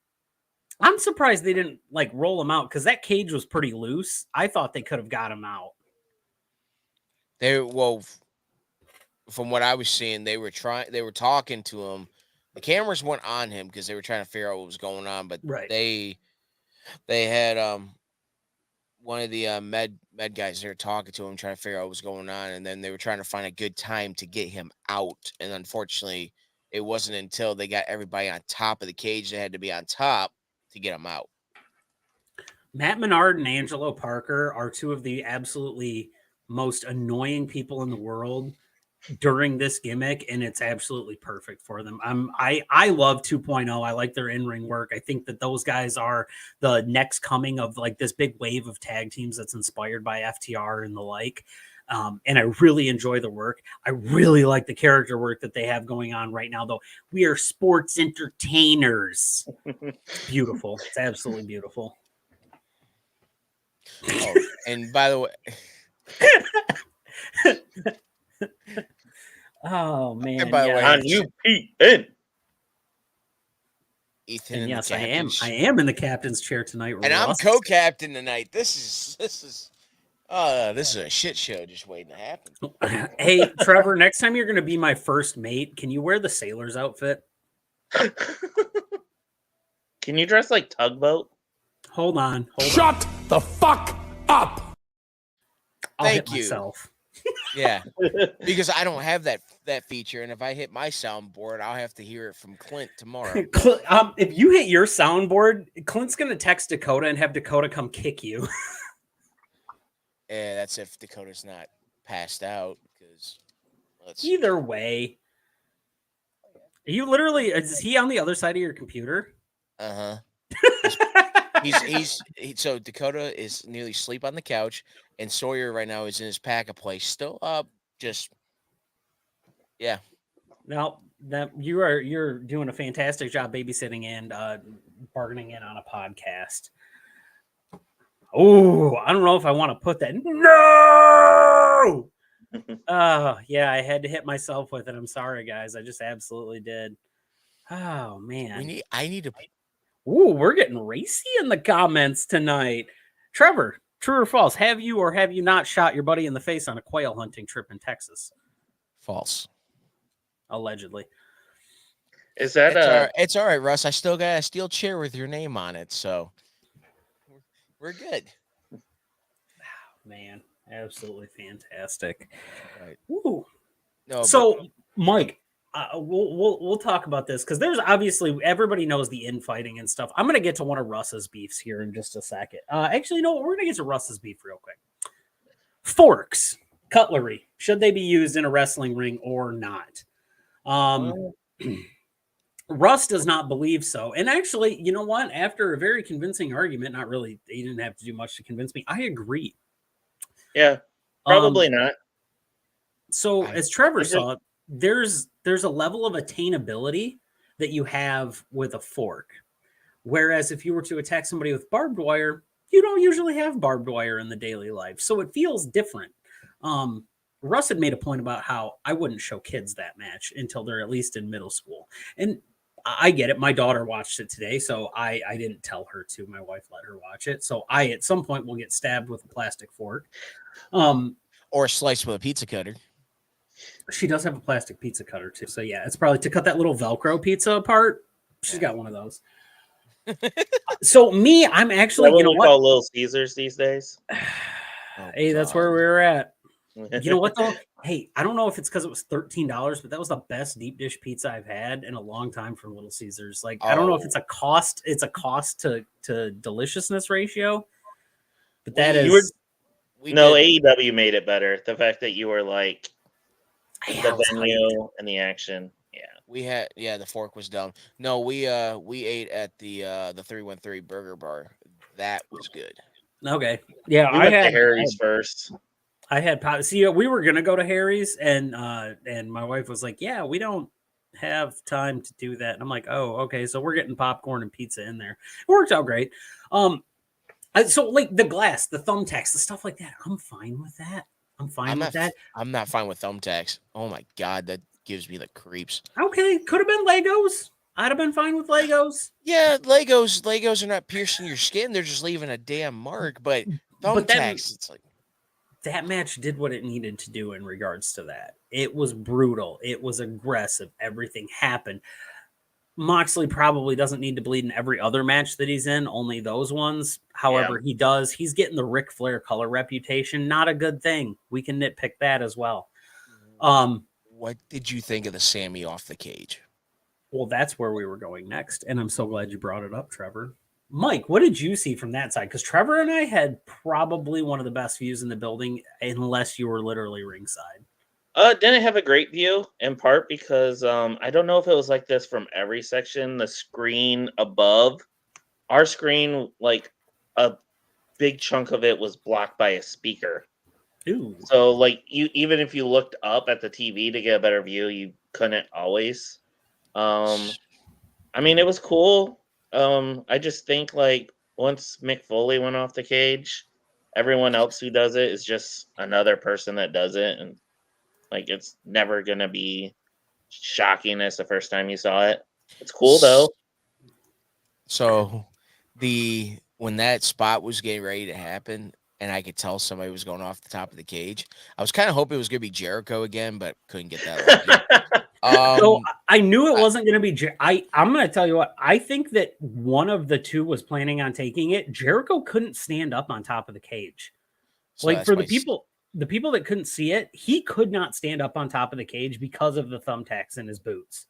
surprised they didn't like roll him out because that cage was pretty loose. I thought they could have got him out. From what I was seeing, they were talking to him. The cameras weren't on him because they were trying to figure out what was going on, but they had one of the med guys there talking to him, trying to figure out what was going on, and then they were trying to find a good time to get him out. And unfortunately, it wasn't until they got everybody on top of the cage they had to be on top to get him out. Matt Menard and Angelo Parker are two of the absolutely most annoying people in the world during this gimmick, and it's absolutely perfect for them. I love 2.0. I like their in-ring work. I think that those guys are the next coming of like this big wave of tag teams that's inspired by FTR and the like. And I really enjoy the work. I really like the character work that they have going on right now, though. We are sports entertainers. It's beautiful. It's absolutely beautiful. Oh, and by the way, oh man! And by the way, on UPN. Ethan, and yes, I am in the captain's chair tonight, and I'm co-captain tonight. This is a shit show just waiting to happen. Hey, Trevor, next time you're going to be my first mate, can you wear the sailor's outfit? Can you dress like Tugboat? Hold on. Shut the fuck up. I'll hit myself. Yeah, because I don't have that feature, and if I hit my soundboard, I'll have to hear it from Clint tomorrow. If you hit your soundboard, Clint's going to text Dakota and have Dakota come kick you. Yeah, that's if Dakota's not passed out. Because either way, is he on the other side of your computer? So Dakota is nearly asleep on the couch, and Sawyer right now is in his pack of play, still up. Now that you're doing a fantastic job babysitting and bargaining in on a podcast. Oh, I don't know if I want to put that. No. Yeah, I had to hit myself with it. I'm sorry, guys. I just absolutely did. Oh man. I need to. Ooh, we're getting racy in the comments tonight. Trevor, true or false? Have you or have you not shot your buddy in the face on a quail hunting trip in Texas? False. Allegedly. Is that It's all right, Russ. I still got a steel chair with your name on it, so we're good. Man, absolutely fantastic. Right. Woo. No, So, Mike, we'll talk about this because there's obviously everybody knows the infighting and stuff. I'm gonna get to one of Russ's beefs here in just a second. Actually, you know what? We're gonna get to Russ's beef real quick. Forks, cutlery, should they be used in a wrestling ring or not? Russ does not believe so. And actually, you know what? After a very convincing argument, not really, he didn't have to do much to convince me. I agree. Yeah, probably not. So as Trevor saw, there's a level of attainability that you have with a fork. Whereas if you were to attack somebody with barbed wire, you don't usually have barbed wire in the daily life. So it feels different. Russ had made a point about how I wouldn't show kids that match until they're at least in middle school. And I get it. My daughter watched it today, so I didn't tell her to. My wife let her watch it. So I, at some point, will get stabbed with a plastic fork. or sliced with a pizza cutter. She does have a plastic pizza cutter, too. So, yeah, it's probably to cut that little Velcro pizza apart. She's got one of those. So, me, I'm actually, you know what? Call Little Caesars these days. Hey, that's where we were at. You know what, though? Hey, I don't know if it's because it was $13, but that was the best deep dish pizza I've had in a long time from Little Caesars. Like, I don't know if it's a cost to deliciousness ratio, but that is. AEW made it better. The fact that you were like the venue and the action. Yeah. We had the fork was dumb. No, we ate at the 313 Burger Bar. That was good. Okay. Yeah, we went to Harry's first. I had see, we were gonna go to Harry's, and my wife was like, "Yeah, we don't have time to do that." And I'm like, "Oh, okay." So we're getting popcorn and pizza in there. It worked out great. So like the glass, the thumbtacks, the stuff like that, I'm fine with that. I'm not fine with thumbtacks. Oh my god, that gives me the creeps. Okay, could have been Legos. I'd have been fine with Legos. Yeah, Legos are not piercing your skin; they're just leaving a damn mark. But thumbtacks, it's like. That match did what it needed to do in regards to that. It was brutal. It was aggressive. Everything happened. Moxley probably doesn't need to bleed in every other match that he's in, only those ones. However, he does. He's getting the Ric Flair color reputation. Not a good thing. We can nitpick that as well. What did you think of the Sammy off the cage? Well, that's where we were going next, and I'm so glad you brought it up, Trevor. Mike, what did you see from that side? Because Trevor and I had probably one of the best views in the building, unless you were literally ringside. Didn't have a great view, in part because I don't know if it was like this from every section. The screen above our screen, like a big chunk of it was blocked by a speaker. Ooh. So like even if you looked up at the TV to get a better view, you couldn't always. I mean, it was cool. I just think like once Mick Foley went off the cage, everyone else who does it is just another person that does it, and like it's never gonna be shocking as the first time you saw it. It's cool though. So when that spot was getting ready to happen, and I could tell somebody was going off the top of the cage, I was kind of hoping it was gonna be Jericho again, but couldn't get that lucky. So I knew it wasn't going to be. I'm going to tell you what. I think that one of the two was planning on taking it. Jericho couldn't stand up on top of the cage. So like for the people that couldn't see it, he could not stand up on top of the cage because of the thumbtacks in his boots.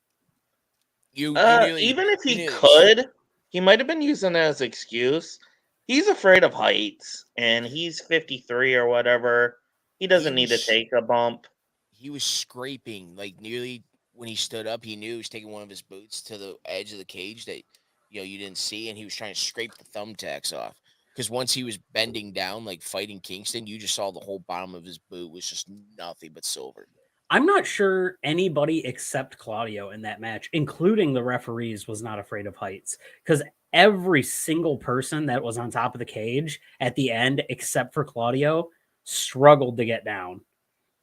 Even if he could, he might have been using that as an excuse. He's afraid of heights, and he's 53 or whatever. He doesn't need to take a bump. He was scraping like nearly. When he stood up, he knew he was taking one of his boots to the edge of the cage that you didn't see, and he was trying to scrape the thumbtacks off. Because once he was bending down, like fighting Kingston, you just saw the whole bottom of his boot was just nothing but silver. I'm not sure anybody except Claudio in that match, including the referees, was not afraid of heights. Because every single person that was on top of the cage at the end, except for Claudio, struggled to get down.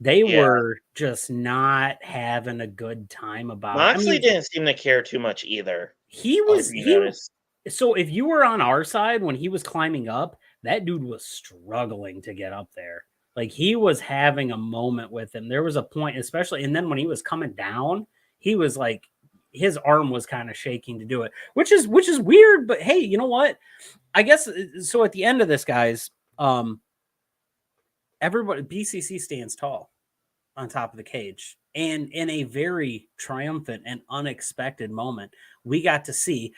They were just not having a good time about it. Moxley didn't seem to care too much either. He was so if you were on our side when he was climbing up, that dude was struggling to get up there. Like he was having a moment with him. There was a point, especially, and then when he was coming down, he was like his arm was kind of shaking to do it, which is weird. But hey, you know what? I guess so. At the end of this, guys, everybody, BCC stands tall on top of the cage. And in a very triumphant and unexpected moment, we got to see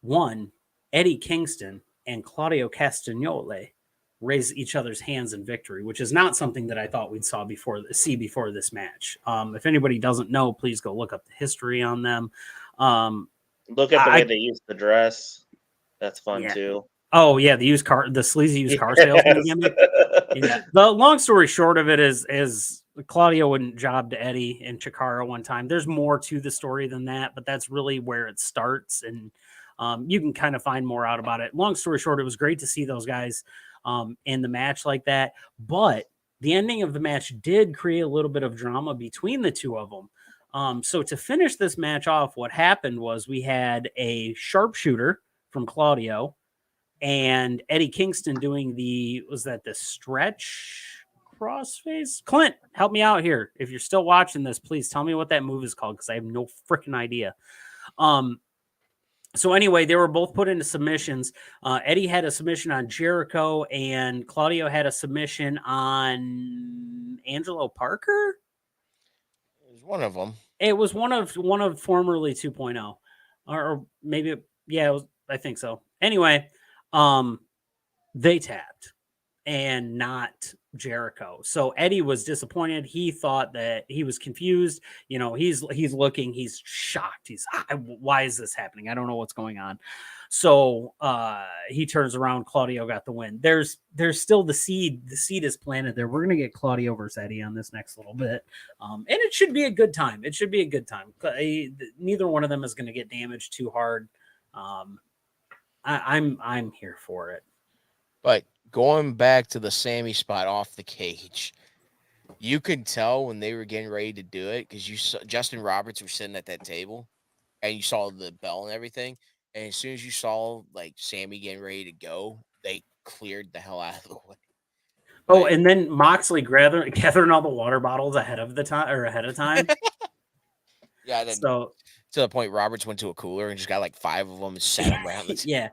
one, Eddie Kingston and Claudio Castagnole raise each other's hands in victory, which is not something that I thought we'd see before this match. If anybody doesn't know, please go look up the history on them. Look at the way they use the dress. That's fun too. Oh yeah, the sleazy used car salesman gimmick. Yeah. The long story short of it is Claudio wouldn't job to Eddie and Chikara one time. There's more to the story than that, but that's really where it starts, and you can kind of find more out about it. Long story short, it was great to see those guys in the match like that, but the ending of the match did create a little bit of drama between the two of them. So to finish this match off, what happened was we had a sharpshooter from Claudio and Eddie Kingston doing the stretch crossface? Clint, help me out here. If you're still watching this, please tell me what that move is called, because I have no freaking idea. So anyway, they were both put into submissions. Eddie had a submission on Jericho, and Claudio had a submission on Angelo Parker. It was one of them. It was one of formerly 2.0, or maybe I think so. Anyway, they tapped and not Jericho. So Eddie was disappointed. He thought that he was confused. You know, he's looking, he's shocked. Why is this happening? I don't know what's going on. So he turns around. Claudio got the win. There's still the seed. The seed is planted there. We're going to get Claudio versus Eddie on this next little bit. And it should be a good time. It should be a good time. Neither one of them is going to get damaged too hard. I'm here for it. But going back to the Sammy spot off the cage, you could tell when they were getting ready to do it, because you saw Justin Roberts was sitting at that table, and you saw the bell and everything. And as soon as you saw like Sammy getting ready to go, they cleared the hell out of the way. Oh, and then Moxley gathering all the water bottles ahead of time. Yeah. Then, so to the point, Roberts went to a cooler and just got like 5 of them and sat them around the table. Yeah.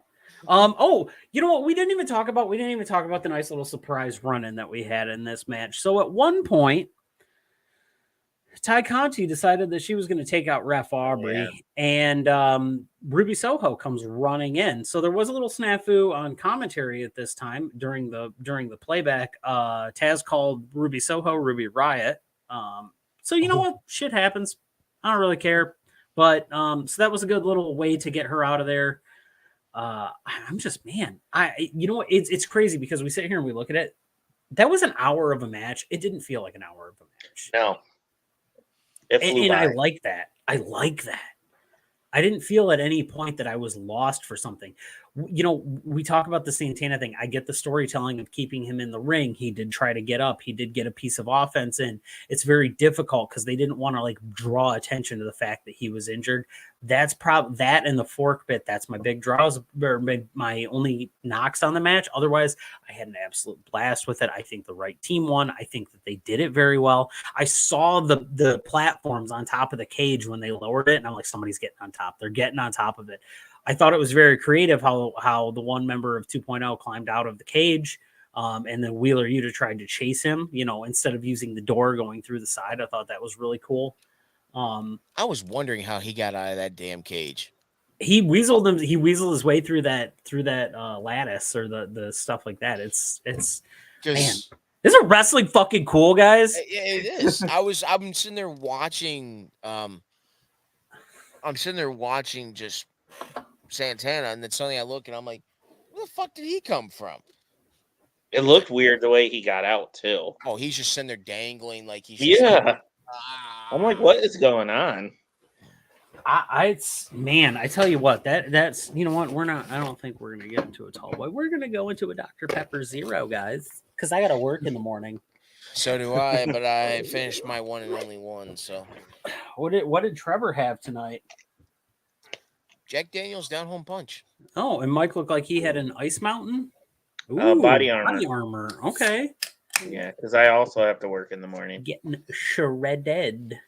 Oh, you know what? We didn't even talk about the nice little surprise run-in that we had in this match. So at one point, Ty Conti decided that she was going to take out Ref Aubrey, and Ruby Soho comes running in. So there was a little snafu on commentary at this time during the playback. Taz called Ruby Soho Ruby Riot. So you know what? Shit happens. I don't really care. But so that was a good little way to get her out of there. I'm just, man, you know what? It's crazy because we sit here and we look at it. That was an hour of a match. It didn't feel like an hour of a match. No. And I like that. I didn't feel at any point that I was lost for something. You know, we talk about the Santana thing. I get the storytelling of keeping him in the ring. He did try to get up. He did get a piece of offense in. It's very difficult because they didn't want to like draw attention to the fact that he was injured. That's that and the fork bit. That's my big draws, or my only knocks on the match. Otherwise, I had an absolute blast with it. I think the right team won. I think that they did it very well. I saw the platforms on top of the cage when they lowered it, and I'm like, somebody's getting on top. They're getting on top of it. I thought it was very creative how the one member of 2.0 climbed out of the cage, and then Wheeler Yuta tried to chase him, you know, instead of using the door going through the side. I thought that was really cool. I was wondering how he got out of that damn cage. He weaseled his way through that lattice or the stuff like that. It's man, isn't wrestling fucking cool, guys? It is. I'm sitting there watching. I'm sitting there watching just Santana, and then suddenly I look and I'm like, where the fuck did he come from? It looked weird the way he got out too. Oh, he's just sitting there dangling like he's I'm like, what is going on? I tell you what, that's you know what, I don't think we're gonna get into a tall boy. We're gonna go into a Dr. Pepper Zero, guys, because I gotta work in the morning. So do I, but I finished my one and only one. So what did Trevor have tonight? Jack Daniels down home punch. Oh, and Mike looked like he had an ice mountain. Ooh, body armor. Body armor. Okay. Yeah, because I also have to work in the morning. Getting shredded.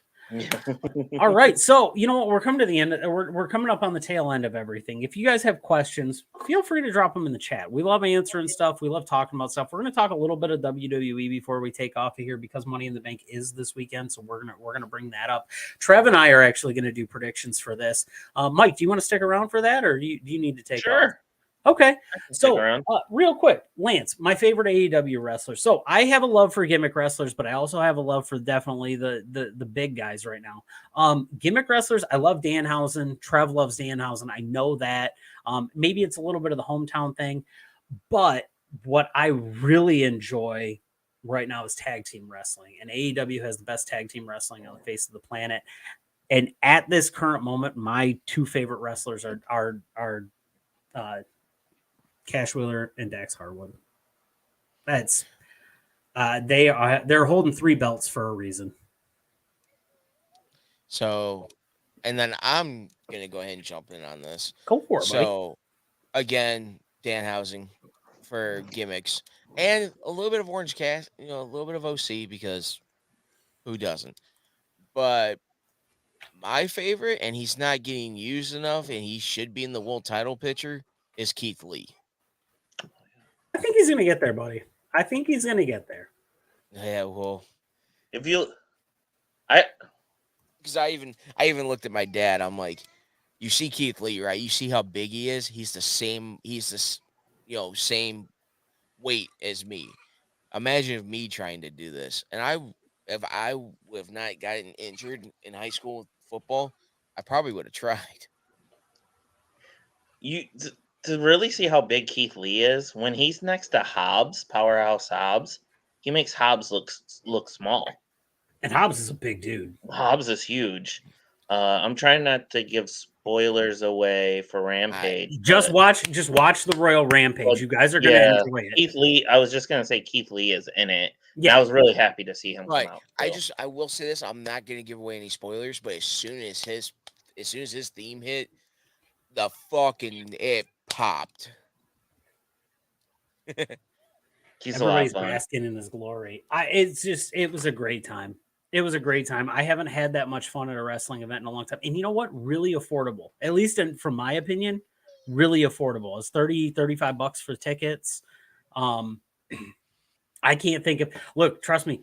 All right, so you know what? We're coming to the end. We're coming up on the tail end of everything. If you guys have questions, feel free to drop them in the chat. We love answering stuff. We love talking about stuff. We're going to talk a little bit of WWE before we take off of here because Money in the Bank is this weekend, so we're gonna bring that up. Trev and I are actually going to do predictions for this. Mike, do you want to stick around for that, or do you need to take off? Sure. Okay, stick so around. real quick, Lance, my favorite AEW wrestler. So I have a love for gimmick wrestlers, but I also have a love for definitely the big guys right now. Gimmick wrestlers, I love Danhausen. Trev loves Danhausen. I know that. Maybe it's a little bit of the hometown thing, but what I really enjoy right now is tag team wrestling, and AEW has the best tag team wrestling on the face of the planet. And at this current moment, my two favorite wrestlers are Cash Wheeler and Dax Harwood. That's they're holding 3 belts for a reason. So, and then I'm gonna go ahead and jump in on this. Go for it, So, again, Danhausen for gimmicks and a little bit of Orange Cash, a little bit of OC because who doesn't? But my favorite, and he's not getting used enough, and he should be in the world title picture, is Keith Lee. I think he's gonna get there, buddy. I think he's gonna get there. Yeah, well, Because I even looked at my dad. I'm like, you see Keith Lee, right? You see how big he is. He's the same. He's this, same weight as me. Imagine if me trying to do this, and if I have not gotten injured in high school football, I probably would have tried. To really see how big Keith Lee is, when he's next to Hobbs, Powerhouse Hobbs, he makes Hobbs look small. And Hobbs is a big dude. Hobbs is huge. I'm trying not to give spoilers away for Rampage. Just watch the Royal Rampage. You guys are gonna enjoy it. Keith Lee. I was just gonna say Keith Lee is in it. Yeah, I was really happy to see him Right. come out. I will say this. I'm not gonna give away any spoilers, but as soon as his theme hit, it popped. He's everybody's a lot of fun. basking in his glory. It was a great time. It was a great time. I haven't had that much fun at a wrestling event in a long time. And you know what? Really affordable. At least from my opinion, really affordable. It's $35 for tickets. I can't think of, look, trust me.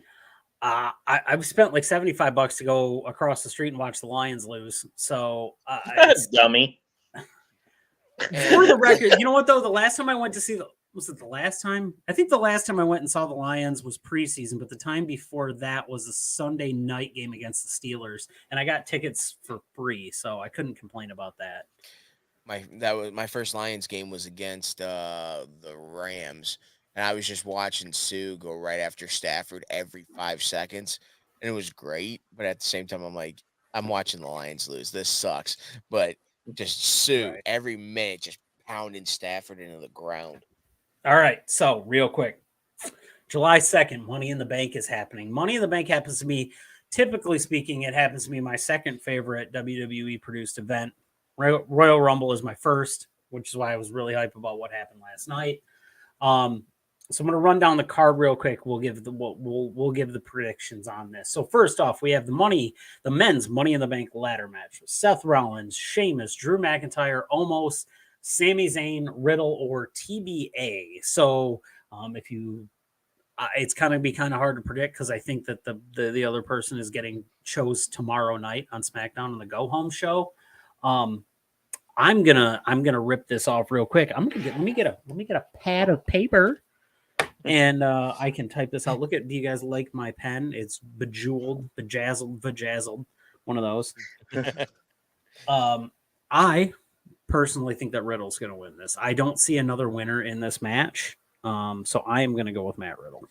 I've spent like $75 to go across the street and watch the Lions lose. So dummy. For the record, you know what though? The last time I went to see was it the last time? I think the last time I went and saw the Lions was preseason, but the time before that was a Sunday night game against the Steelers, and I got tickets for free, so I couldn't complain about that. My first Lions game was against the Rams, and I was just watching Sue go right after Stafford every 5 seconds, and it was great. But at the same time, I'm like, I'm watching the Lions lose. This sucks. But just Sue every minute, just pounding Stafford into the ground. All right, so real quick, July 2nd, Money in the Bank is happening. Money in the Bank happens to be, typically speaking, it happens to be my second favorite WWE produced event. Royal Rumble is my first, which is why I was really hyped about what happened last night. So I'm going to run down the card real quick. We'll give the predictions on this. So first off, we have the men's Money in the Bank ladder match with Seth Rollins, Sheamus, Drew McIntyre, Omos, Sami Zayn, Riddle, or TBA. So it's kind of hard to predict because I think that the other person is getting chose tomorrow night on SmackDown on the Go Home show. I'm gonna rip this off real quick. Let me get a pad of paper, and I can type this out. Do you guys like my pen? It's bejeweled, vajazzled, one of those. I personally think that Riddle's going to win this. I don't see another winner in this match, so I am going to go with Matt Riddle.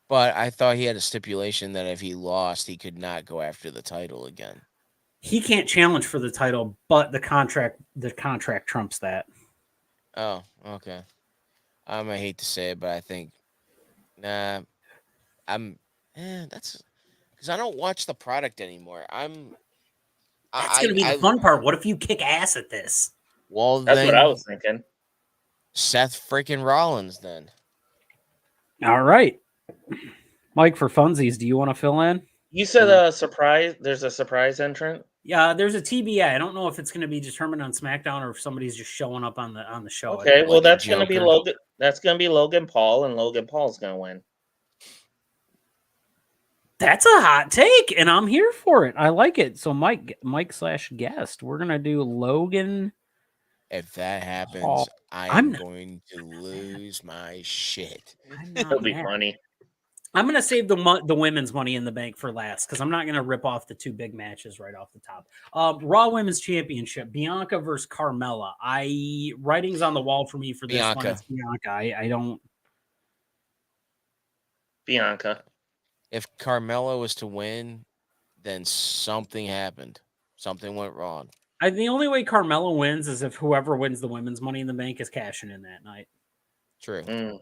But I thought he had a stipulation that if he lost, he could not go after the title again. He can't challenge for the title, but the contract trumps that. Oh, okay. I hate to say it, but I think, that's because I don't watch the product anymore. That's going to be the fun part. What if you kick ass at this? Well, that's what I was thinking. Seth freaking Rollins, then. All right. Mike, for funsies, do you want to fill in? You said a surprise. There's a surprise entrant. Yeah, there's a TBI. I don't know if it's going to be determined on SmackDown or if somebody's just showing up on the show. Okay, well Like a that's gonna be Joker. Logan. That's gonna be Logan Paul, and Logan Paul's gonna win. That's a hot take, and I'm here for it. I like it. So Mike/guest, we're gonna do Logan. If that happens, Paul. I'm going to lose my shit. It'll be funny. I'm going to save the women's Money in the Bank for last because I'm not going to rip off the two big matches right off the top. Raw Women's Championship, Bianca versus Carmela. Writing's on the wall for me for this one. It's Bianca. I don't. Bianca. If Carmela was to win, then something happened. Something went wrong. The only way Carmela wins is if whoever wins the women's Money in the Bank is cashing in that night. True.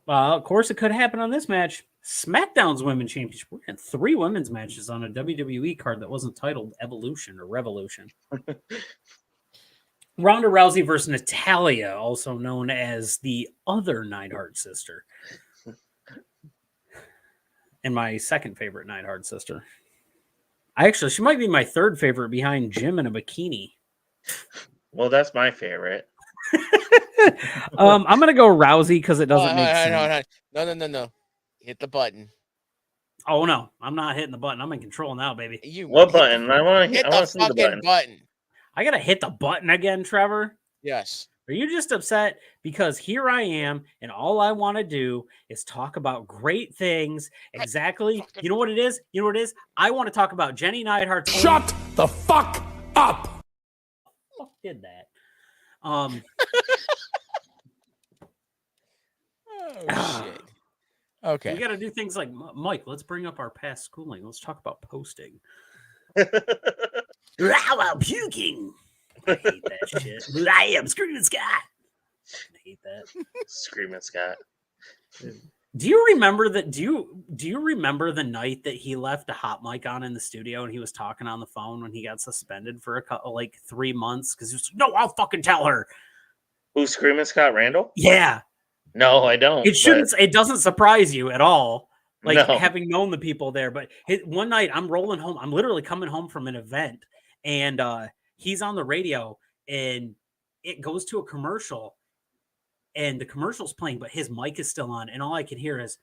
Of course, it could happen on this match. SmackDown's Women's Championship. We're getting 3 women's matches on a WWE card that wasn't titled Evolution or Revolution. Ronda Rousey versus Natalya, also known as the other Neidhart sister. And my second favorite Neidhart sister. She might be my third favorite behind Jim in a bikini. Well, that's my favorite. I'm gonna go Rousey because it doesn't make sense. No. Hit the button. Oh no, I'm not hitting the button. I'm in control now, baby. What button? I want to hit the fucking button. I gotta hit the button again, Trevor. Yes. Are you just upset because here I am and all I want to do is talk about great things? Exactly. You know what it is? I want to talk about Jenny Neidhart's. Shut the fuck up. Fuck did that? Oh shit. Okay. We got to do things like, Mike, let's bring up our past schooling. Let's talk about posting. Wow, puking. I hate that shit. I am Screaming Scott. I hate that. Screaming Scott. Do you remember that? Do you remember the night that he left a hot mic on in the studio and he was talking on the phone when he got suspended for 3 months because he was no, I'll fucking tell her. Who's Screaming Scott Randall? Yeah. No, I don't. It shouldn't. It doesn't surprise you at all. No. Having known the people there, but one night I'm rolling home. I'm literally coming home from an event, and he's on the radio, and it goes to a commercial, and the commercial's playing, but his mic is still on, and all I can hear is,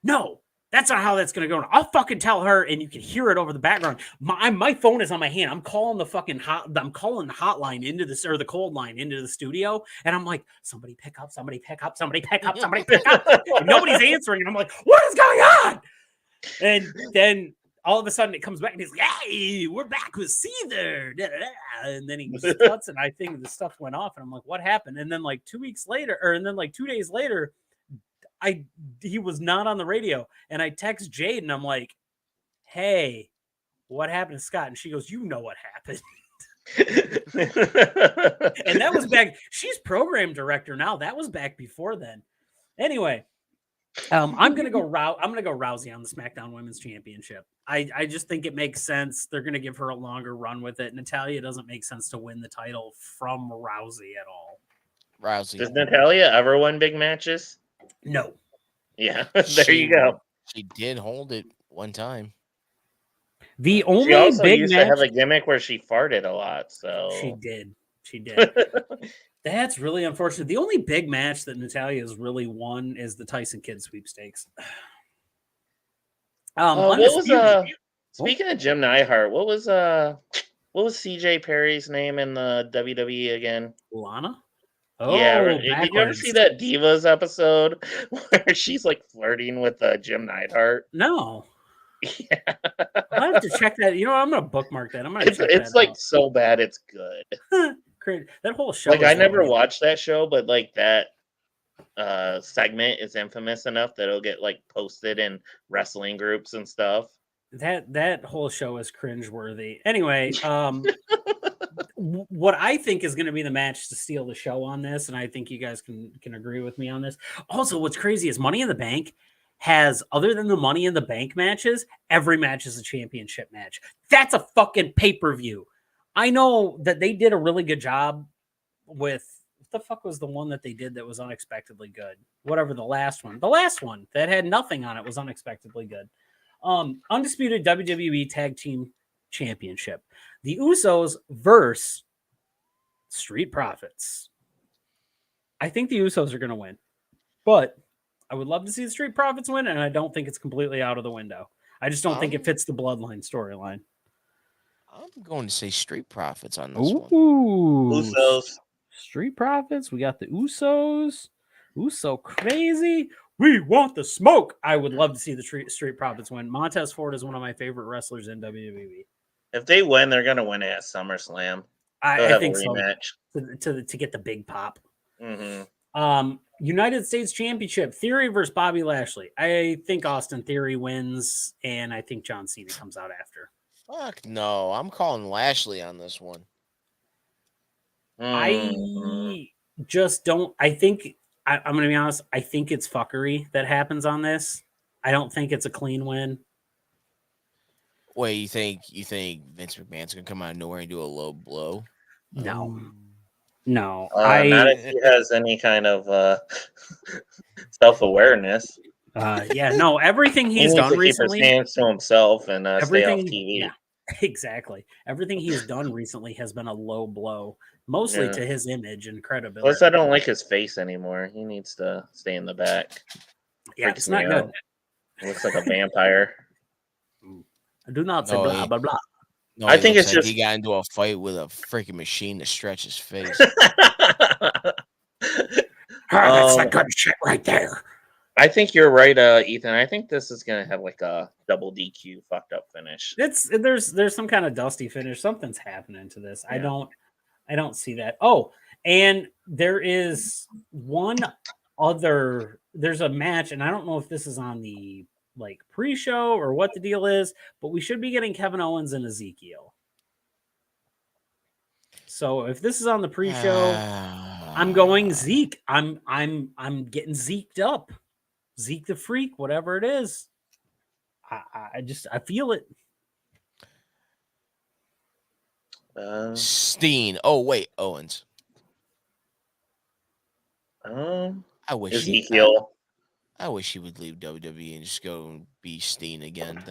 "No, that's not how that's going to go. I'll fucking tell her," and you can hear it over the background. My phone is on my hand. I'm calling the hotline into the cold line into the studio, and I'm like, somebody pick up. And nobody's answering, and I'm like, what is going on? And then all of a sudden it comes back, and he's like, hey, we're back with Seether. And then he just cuts, and I think the stuff went off, and I'm like, what happened? And then 2 days later, he was not on the radio, and I text Jade, and I'm like, hey, what happened to Scott? And she goes, you know what happened. And that was back. She's program director now. That was back before then. Anyway, I'm gonna go Rousey on the SmackDown Women's Championship. I just think it makes sense. They're gonna give her a longer run with it. Natalya doesn't make sense to win the title from Rousey at all. Rousey. Does Natalya ever win big matches? No. Yeah, there you go. She did hold it one time. The only she also big used match to have a gimmick where she farted a lot. So she did. That's really unfortunate. The only big match that Natalya has really won is the Tyson Kidd sweepstakes. Speaking of Jim Neidhart, what was CJ Perry's name in the WWE again? Lana? Oh, yeah. Did you ever see that Divas episode where she's flirting with Jim Neidhart? No. Yeah. I'll have to check that. You know, I'm gonna bookmark that. It's so bad it's good. That whole show. I never watched that show, but that segment is infamous enough that it'll get posted in wrestling groups and stuff. That whole show is cringeworthy. Anyway, what I think is going to be the match to steal the show on this, and I think you guys can agree with me on this. Also, what's crazy is Money in the Bank has, other than the Money in the Bank matches, every match is a championship match. That's a fucking pay-per-view. I know that they did a really good job with, what the fuck was the one that they did that was unexpectedly good? Whatever the last one that had nothing on it was unexpectedly good. Undisputed WWE Tag Team Championship. The Usos versus Street Profits. I think the Usos are going to win, but I would love to see the Street Profits win, and I don't think it's completely out of the window. I just don't think it fits the Bloodline storyline. I'm going to say Street Profits on this one. Usos. Street Profits. We got the Usos. Uso crazy. We want the smoke. I would love to see the Street Profits win. Montez Ford is one of my favorite wrestlers in WWE. If they win, they're going to win it at SummerSlam. I think so. To get the big pop. Mm-hmm. United States Championship, Theory versus Bobby Lashley. I think Austin Theory wins, and I think John Cena comes out after. Fuck no. I'm calling Lashley on this one. I just don't. I think I'm going to be honest. I think it's fuckery that happens on this. I don't think it's a clean win. Wait, you think Vince McMahon's gonna come out of nowhere and do a low blow? No. Not if he has any kind of self-awareness. Everything he's done recently. Keep his hands to himself and stay off TV. Yeah, exactly. Everything he's done recently has been a low blow, mostly to his image and credibility. Plus, I don't like his face anymore. He needs to stay in the back. Yeah, it's not good. He looks like a vampire. I do not say blah, blah, blah. No, I think it's like just he got into a fight with a freaking machine to stretch his face. That's the good shit right there. I think you're right, Ethan. I think this is gonna have like a double DQ fucked up finish. There's some kind of dusty finish. Something's happening to this. Yeah. I don't see that. Oh, and there is there's a match, and I don't know if this is on the like pre-show or what the deal is, but we should be getting Kevin Owens and Ezekiel. So if this is on the pre-show, I'm going Zeke. I'm getting Zeked up. Zeke the Freak, whatever it is. I feel it. Steen. Oh wait, Owens. I wish Ezekiel. I wish he would leave WWE and just go and be Steen again.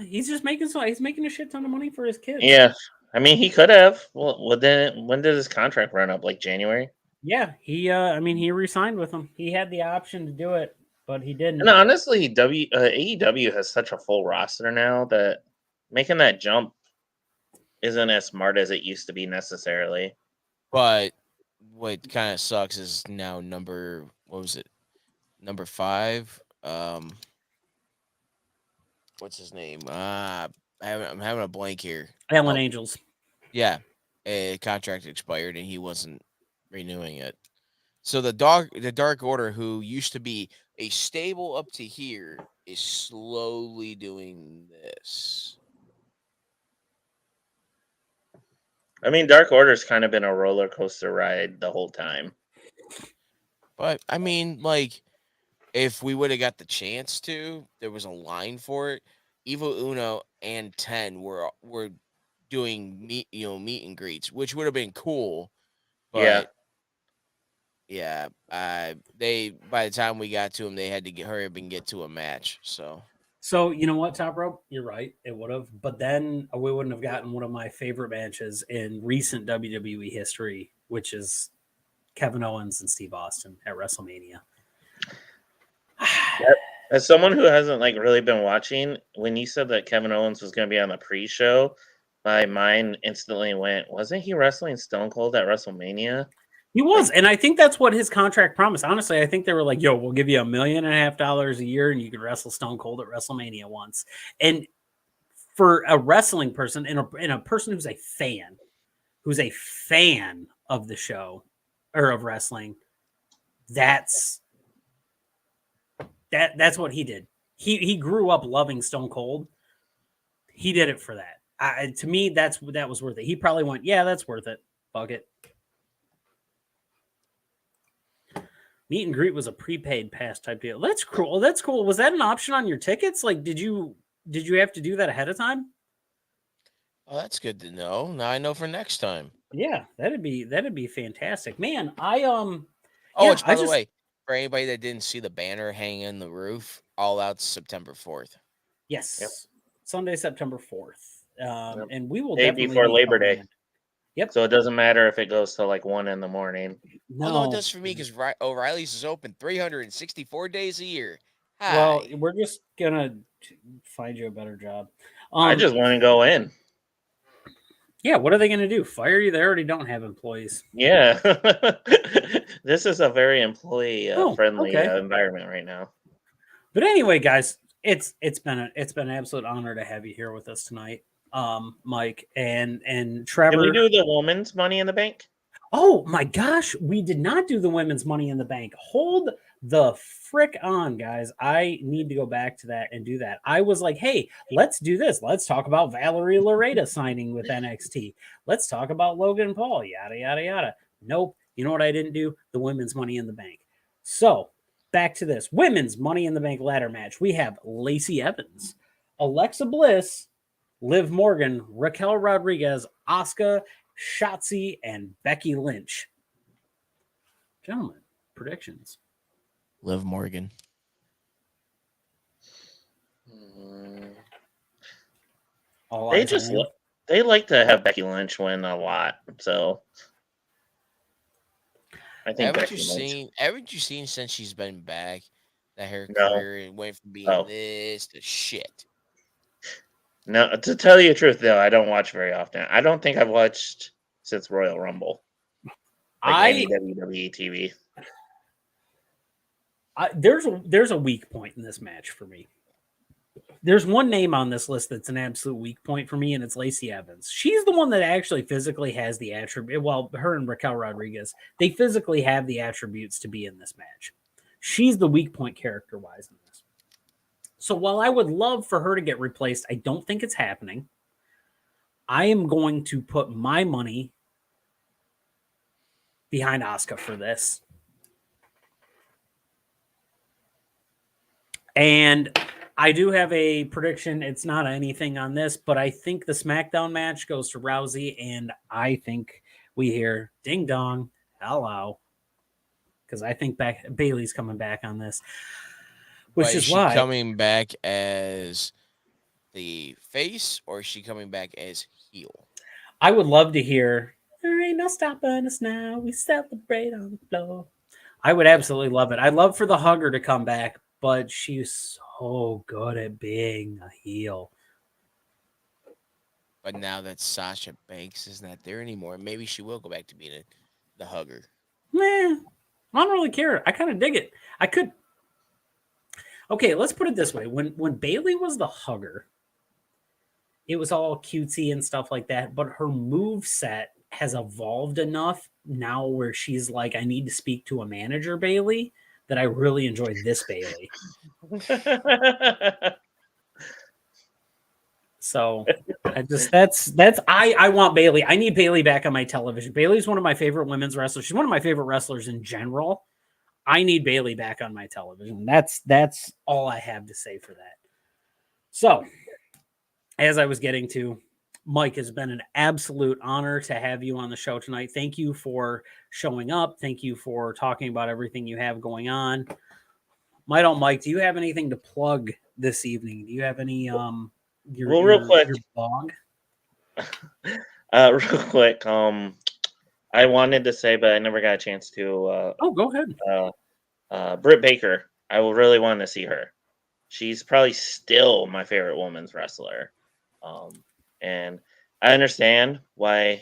He's just making a shit ton of money for his kids. Yeah, I mean he could have. Well, then when did his contract run up? Like January? Yeah, he re-signed with them. He had the option to do it, but he didn't. And honestly, AEW has such a full roster now that making that jump isn't as smart as it used to be necessarily. But what kind of sucks is now number 5. What's his name? I'm having a blank here. Alan Angels. Yeah, a contract expired and he wasn't renewing it. So the Dark Order, who used to be a stable up to here, is slowly doing this. I mean, Dark Order's kind of been a roller coaster ride the whole time. But I mean, like, if we would have got the chance to, there was a line for it. Evil Uno and 10 were doing meet and greets, which would have been cool. But yeah, they by the time we got to them, they had to hurry up and get to a match. So you know what, Top Rope, you're right. It would have, but then we wouldn't have gotten one of my favorite matches in recent WWE history, which is Kevin Owens and Steve Austin at WrestleMania. As someone who hasn't like really been watching, when you said that Kevin Owens was going to be on the pre-show, my mind instantly went, wasn't he wrestling Stone Cold at WrestleMania? He was, and I think that's what his contract promised. Honestly, I think they were like, yo, we'll give you $1.5 million a year and you can wrestle Stone Cold at WrestleMania once. And for a wrestling person and a person who's a fan of the show or of wrestling, that's what he did. He grew up loving Stone Cold. He did it for that. To me, that was worth it. He probably went, yeah, that's worth it. Fuck it. Meet and greet was a prepaid pass type deal. That's cool. That's cool. Was that an option on your tickets? Like, did you have to do that ahead of time? Oh, that's good to know. Now I know for next time. Yeah, that'd be fantastic, man. By the way, for anybody that didn't see the banner hanging in the roof, All Out's September 4th. Yes. Yep. Sunday, September 4th. Yep. And we will Day definitely before be Labor covering Day. it. Yep. So it doesn't matter if it goes to like 1 a.m. Although it No. does for me because O'Reilly's is open 364 days a year. Hi. Well, we're just gonna find you a better job. I just want to go in. Yeah, what are they gonna do? Fire you? They already don't have employees. Yeah. This is a very employee Oh, friendly okay. environment right now. But anyway, guys, it's been an absolute honor to have you here with us tonight, Mike and Trevor. Can we do the women's Money in the Bank? Oh my gosh, we did not do the women's Money in the Bank. Hold the frick on, guys. I need to go back to that and do that. I was like, hey, let's do this. Let's talk about Valerie Loretta signing with NXT. Let's talk about Logan Paul, yada, yada, yada. Nope. You know what I didn't do? The women's Money in the Bank. So back to this women's Money in the Bank ladder match. We have Lacey Evans, Alexa Bliss, Liv Morgan, Raquel Rodriguez, Asuka, Shotzi, and Becky Lynch. Gentlemen, predictions. Liv Morgan. They like to have Becky Lynch win a lot, so I think haven't you seen since she's been back that her No. career went from being this to shit? No, to tell you the truth, though, I don't watch very often. I don't think I've watched since Royal Rumble. Any WWE TV. There's a weak point in this match for me. There's one name on this list that's an absolute weak point for me, and it's Lacey Evans. She's the one that actually physically has the attribute. Well, her and Raquel Rodriguez, they physically have the attributes to be in this match. She's the weak point character-wise in this. So while I would love for her to get replaced, I don't think it's happening. I am going to put my money behind Asuka for this. And I do have a prediction. It's not anything on this, but I think the SmackDown match goes to Rousey, and I think we hear ding dong, hello, because I think Bayley's coming back on this, which is why coming back as the face, or is she coming back as heel? I would love to hear. There ain't no stopping us now. We celebrate on the floor. I would absolutely love it. I'd love for the hugger to come back, but she's so good at being a heel. But now that Sasha Banks is not there anymore, maybe she will go back to being the hugger. I don't really care. I kind of dig it. I could. Okay, let's put it this way. When Bayley was the hugger, it was all cutesy and stuff like that, but her move set has evolved enough now where she's like, I need to speak to a manager, Bayley, that I really enjoy this Bayley. So I want Bayley. I need Bayley back on my television. Bayley's one of my favorite women's wrestlers. She's one of my favorite wrestlers in general. I need Bayley back on my television. That's all I have to say for that. So, as I was getting to, Mike, has been an absolute honor to have you on the show tonight. Thank you for showing up. Thank you for talking about everything you have going on. Mike, do you have anything to plug this evening? Do you have any real quick, your blog? Real quick, I wanted to say, but I never got a chance to. Go ahead. Britt Baker. I will really want to see her. She's probably still my favorite women's wrestler. And I understand why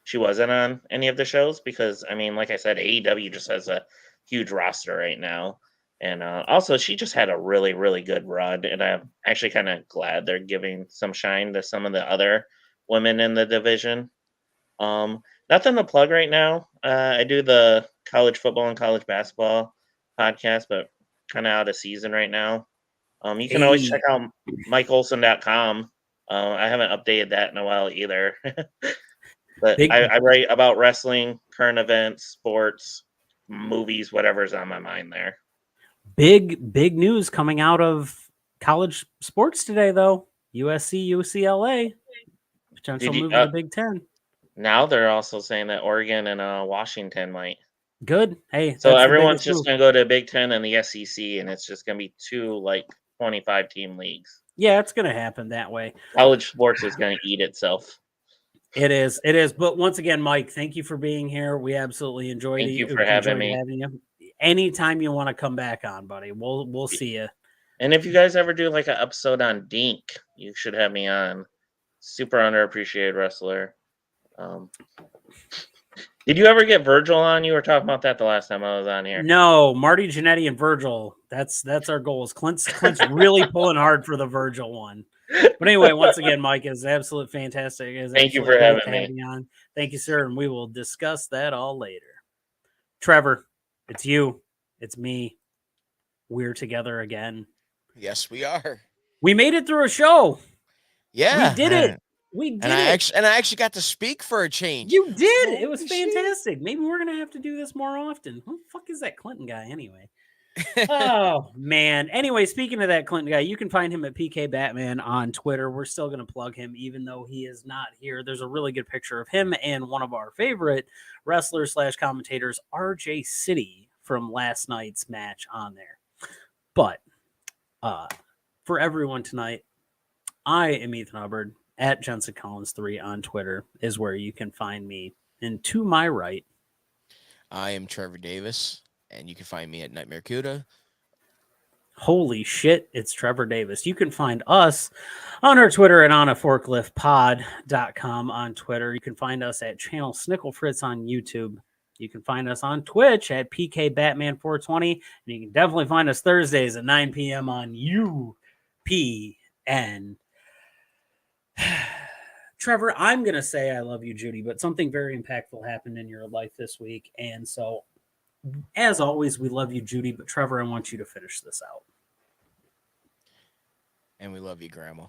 she wasn't on any of the shows because, I mean, like I said, AEW just has a huge roster right now. And also, she just had a really, really good run. And I'm actually kind of glad they're giving some shine to some of the other women in the division. Nothing to plug right now. I do the college football and college basketball podcast, but kind of out of season right now. You can always check out MikeOlson.com. I haven't updated that in a while either. But I write about wrestling, current events, sports, movies, whatever's on my mind there. Big news coming out of college sports today, though. USC, UCLA. Potential move to the Big Ten. Now they're also saying that Oregon and Washington might. Good. Hey, so everyone's just going to go to Big Ten and the SEC, and it's just going to be two 25-team leagues. Yeah, it's going to happen that way. College sports is going to eat itself. It is. It is. But once again, Mike, thank you for being here. We absolutely enjoyed Thank you for having me. you. Anytime you want to come back on, buddy, we'll see you. And if you guys ever do like an episode on Dink, you should have me on. Super underappreciated wrestler. Did you ever get Virgil on? You were talking about that the last time I was on here. No, Marty Jannetty and Virgil. That's our goals. Clint's really pulling hard for the Virgil one. But anyway, once again, Mike, is absolute fantastic. Thank you for having me. On. Thank you, sir, and we will discuss that all later. Trevor, it's you. It's me. We're together again. Yes, we are. We made it through a show. Yeah, we did it. We did it. I actually got to speak for a change. You did. It was fantastic. Maybe we're gonna have to do this more often. Who the fuck is that Clinton guy anyway? Oh man. Anyway, speaking of that Clinton guy, you can find him at PK Batman on Twitter. We're still gonna plug him, even though he is not here. There's a really good picture of him and one of our favorite wrestlers / commentators, RJ City, from last night's match on there. But for everyone tonight, I am Ethan Hubbard. At Jensen Collins 3 on Twitter is where you can find me. And to my right, I am Trevor Davis, and you can find me at Nightmare Cuda. Holy shit, it's Trevor Davis. You can find us on our Twitter and on a forkliftpod.com on Twitter. You can find us at Channel Snickle Fritz on YouTube. You can find us on Twitch at PK Batman 420. And you can definitely find us Thursdays at 9 p.m. on UPN. Trevor, I'm going to say I love you, Judy, but something very impactful happened in your life this week. And so, as always, we love you, Judy, but Trevor, I want you to finish this out. And we love you, Grandma.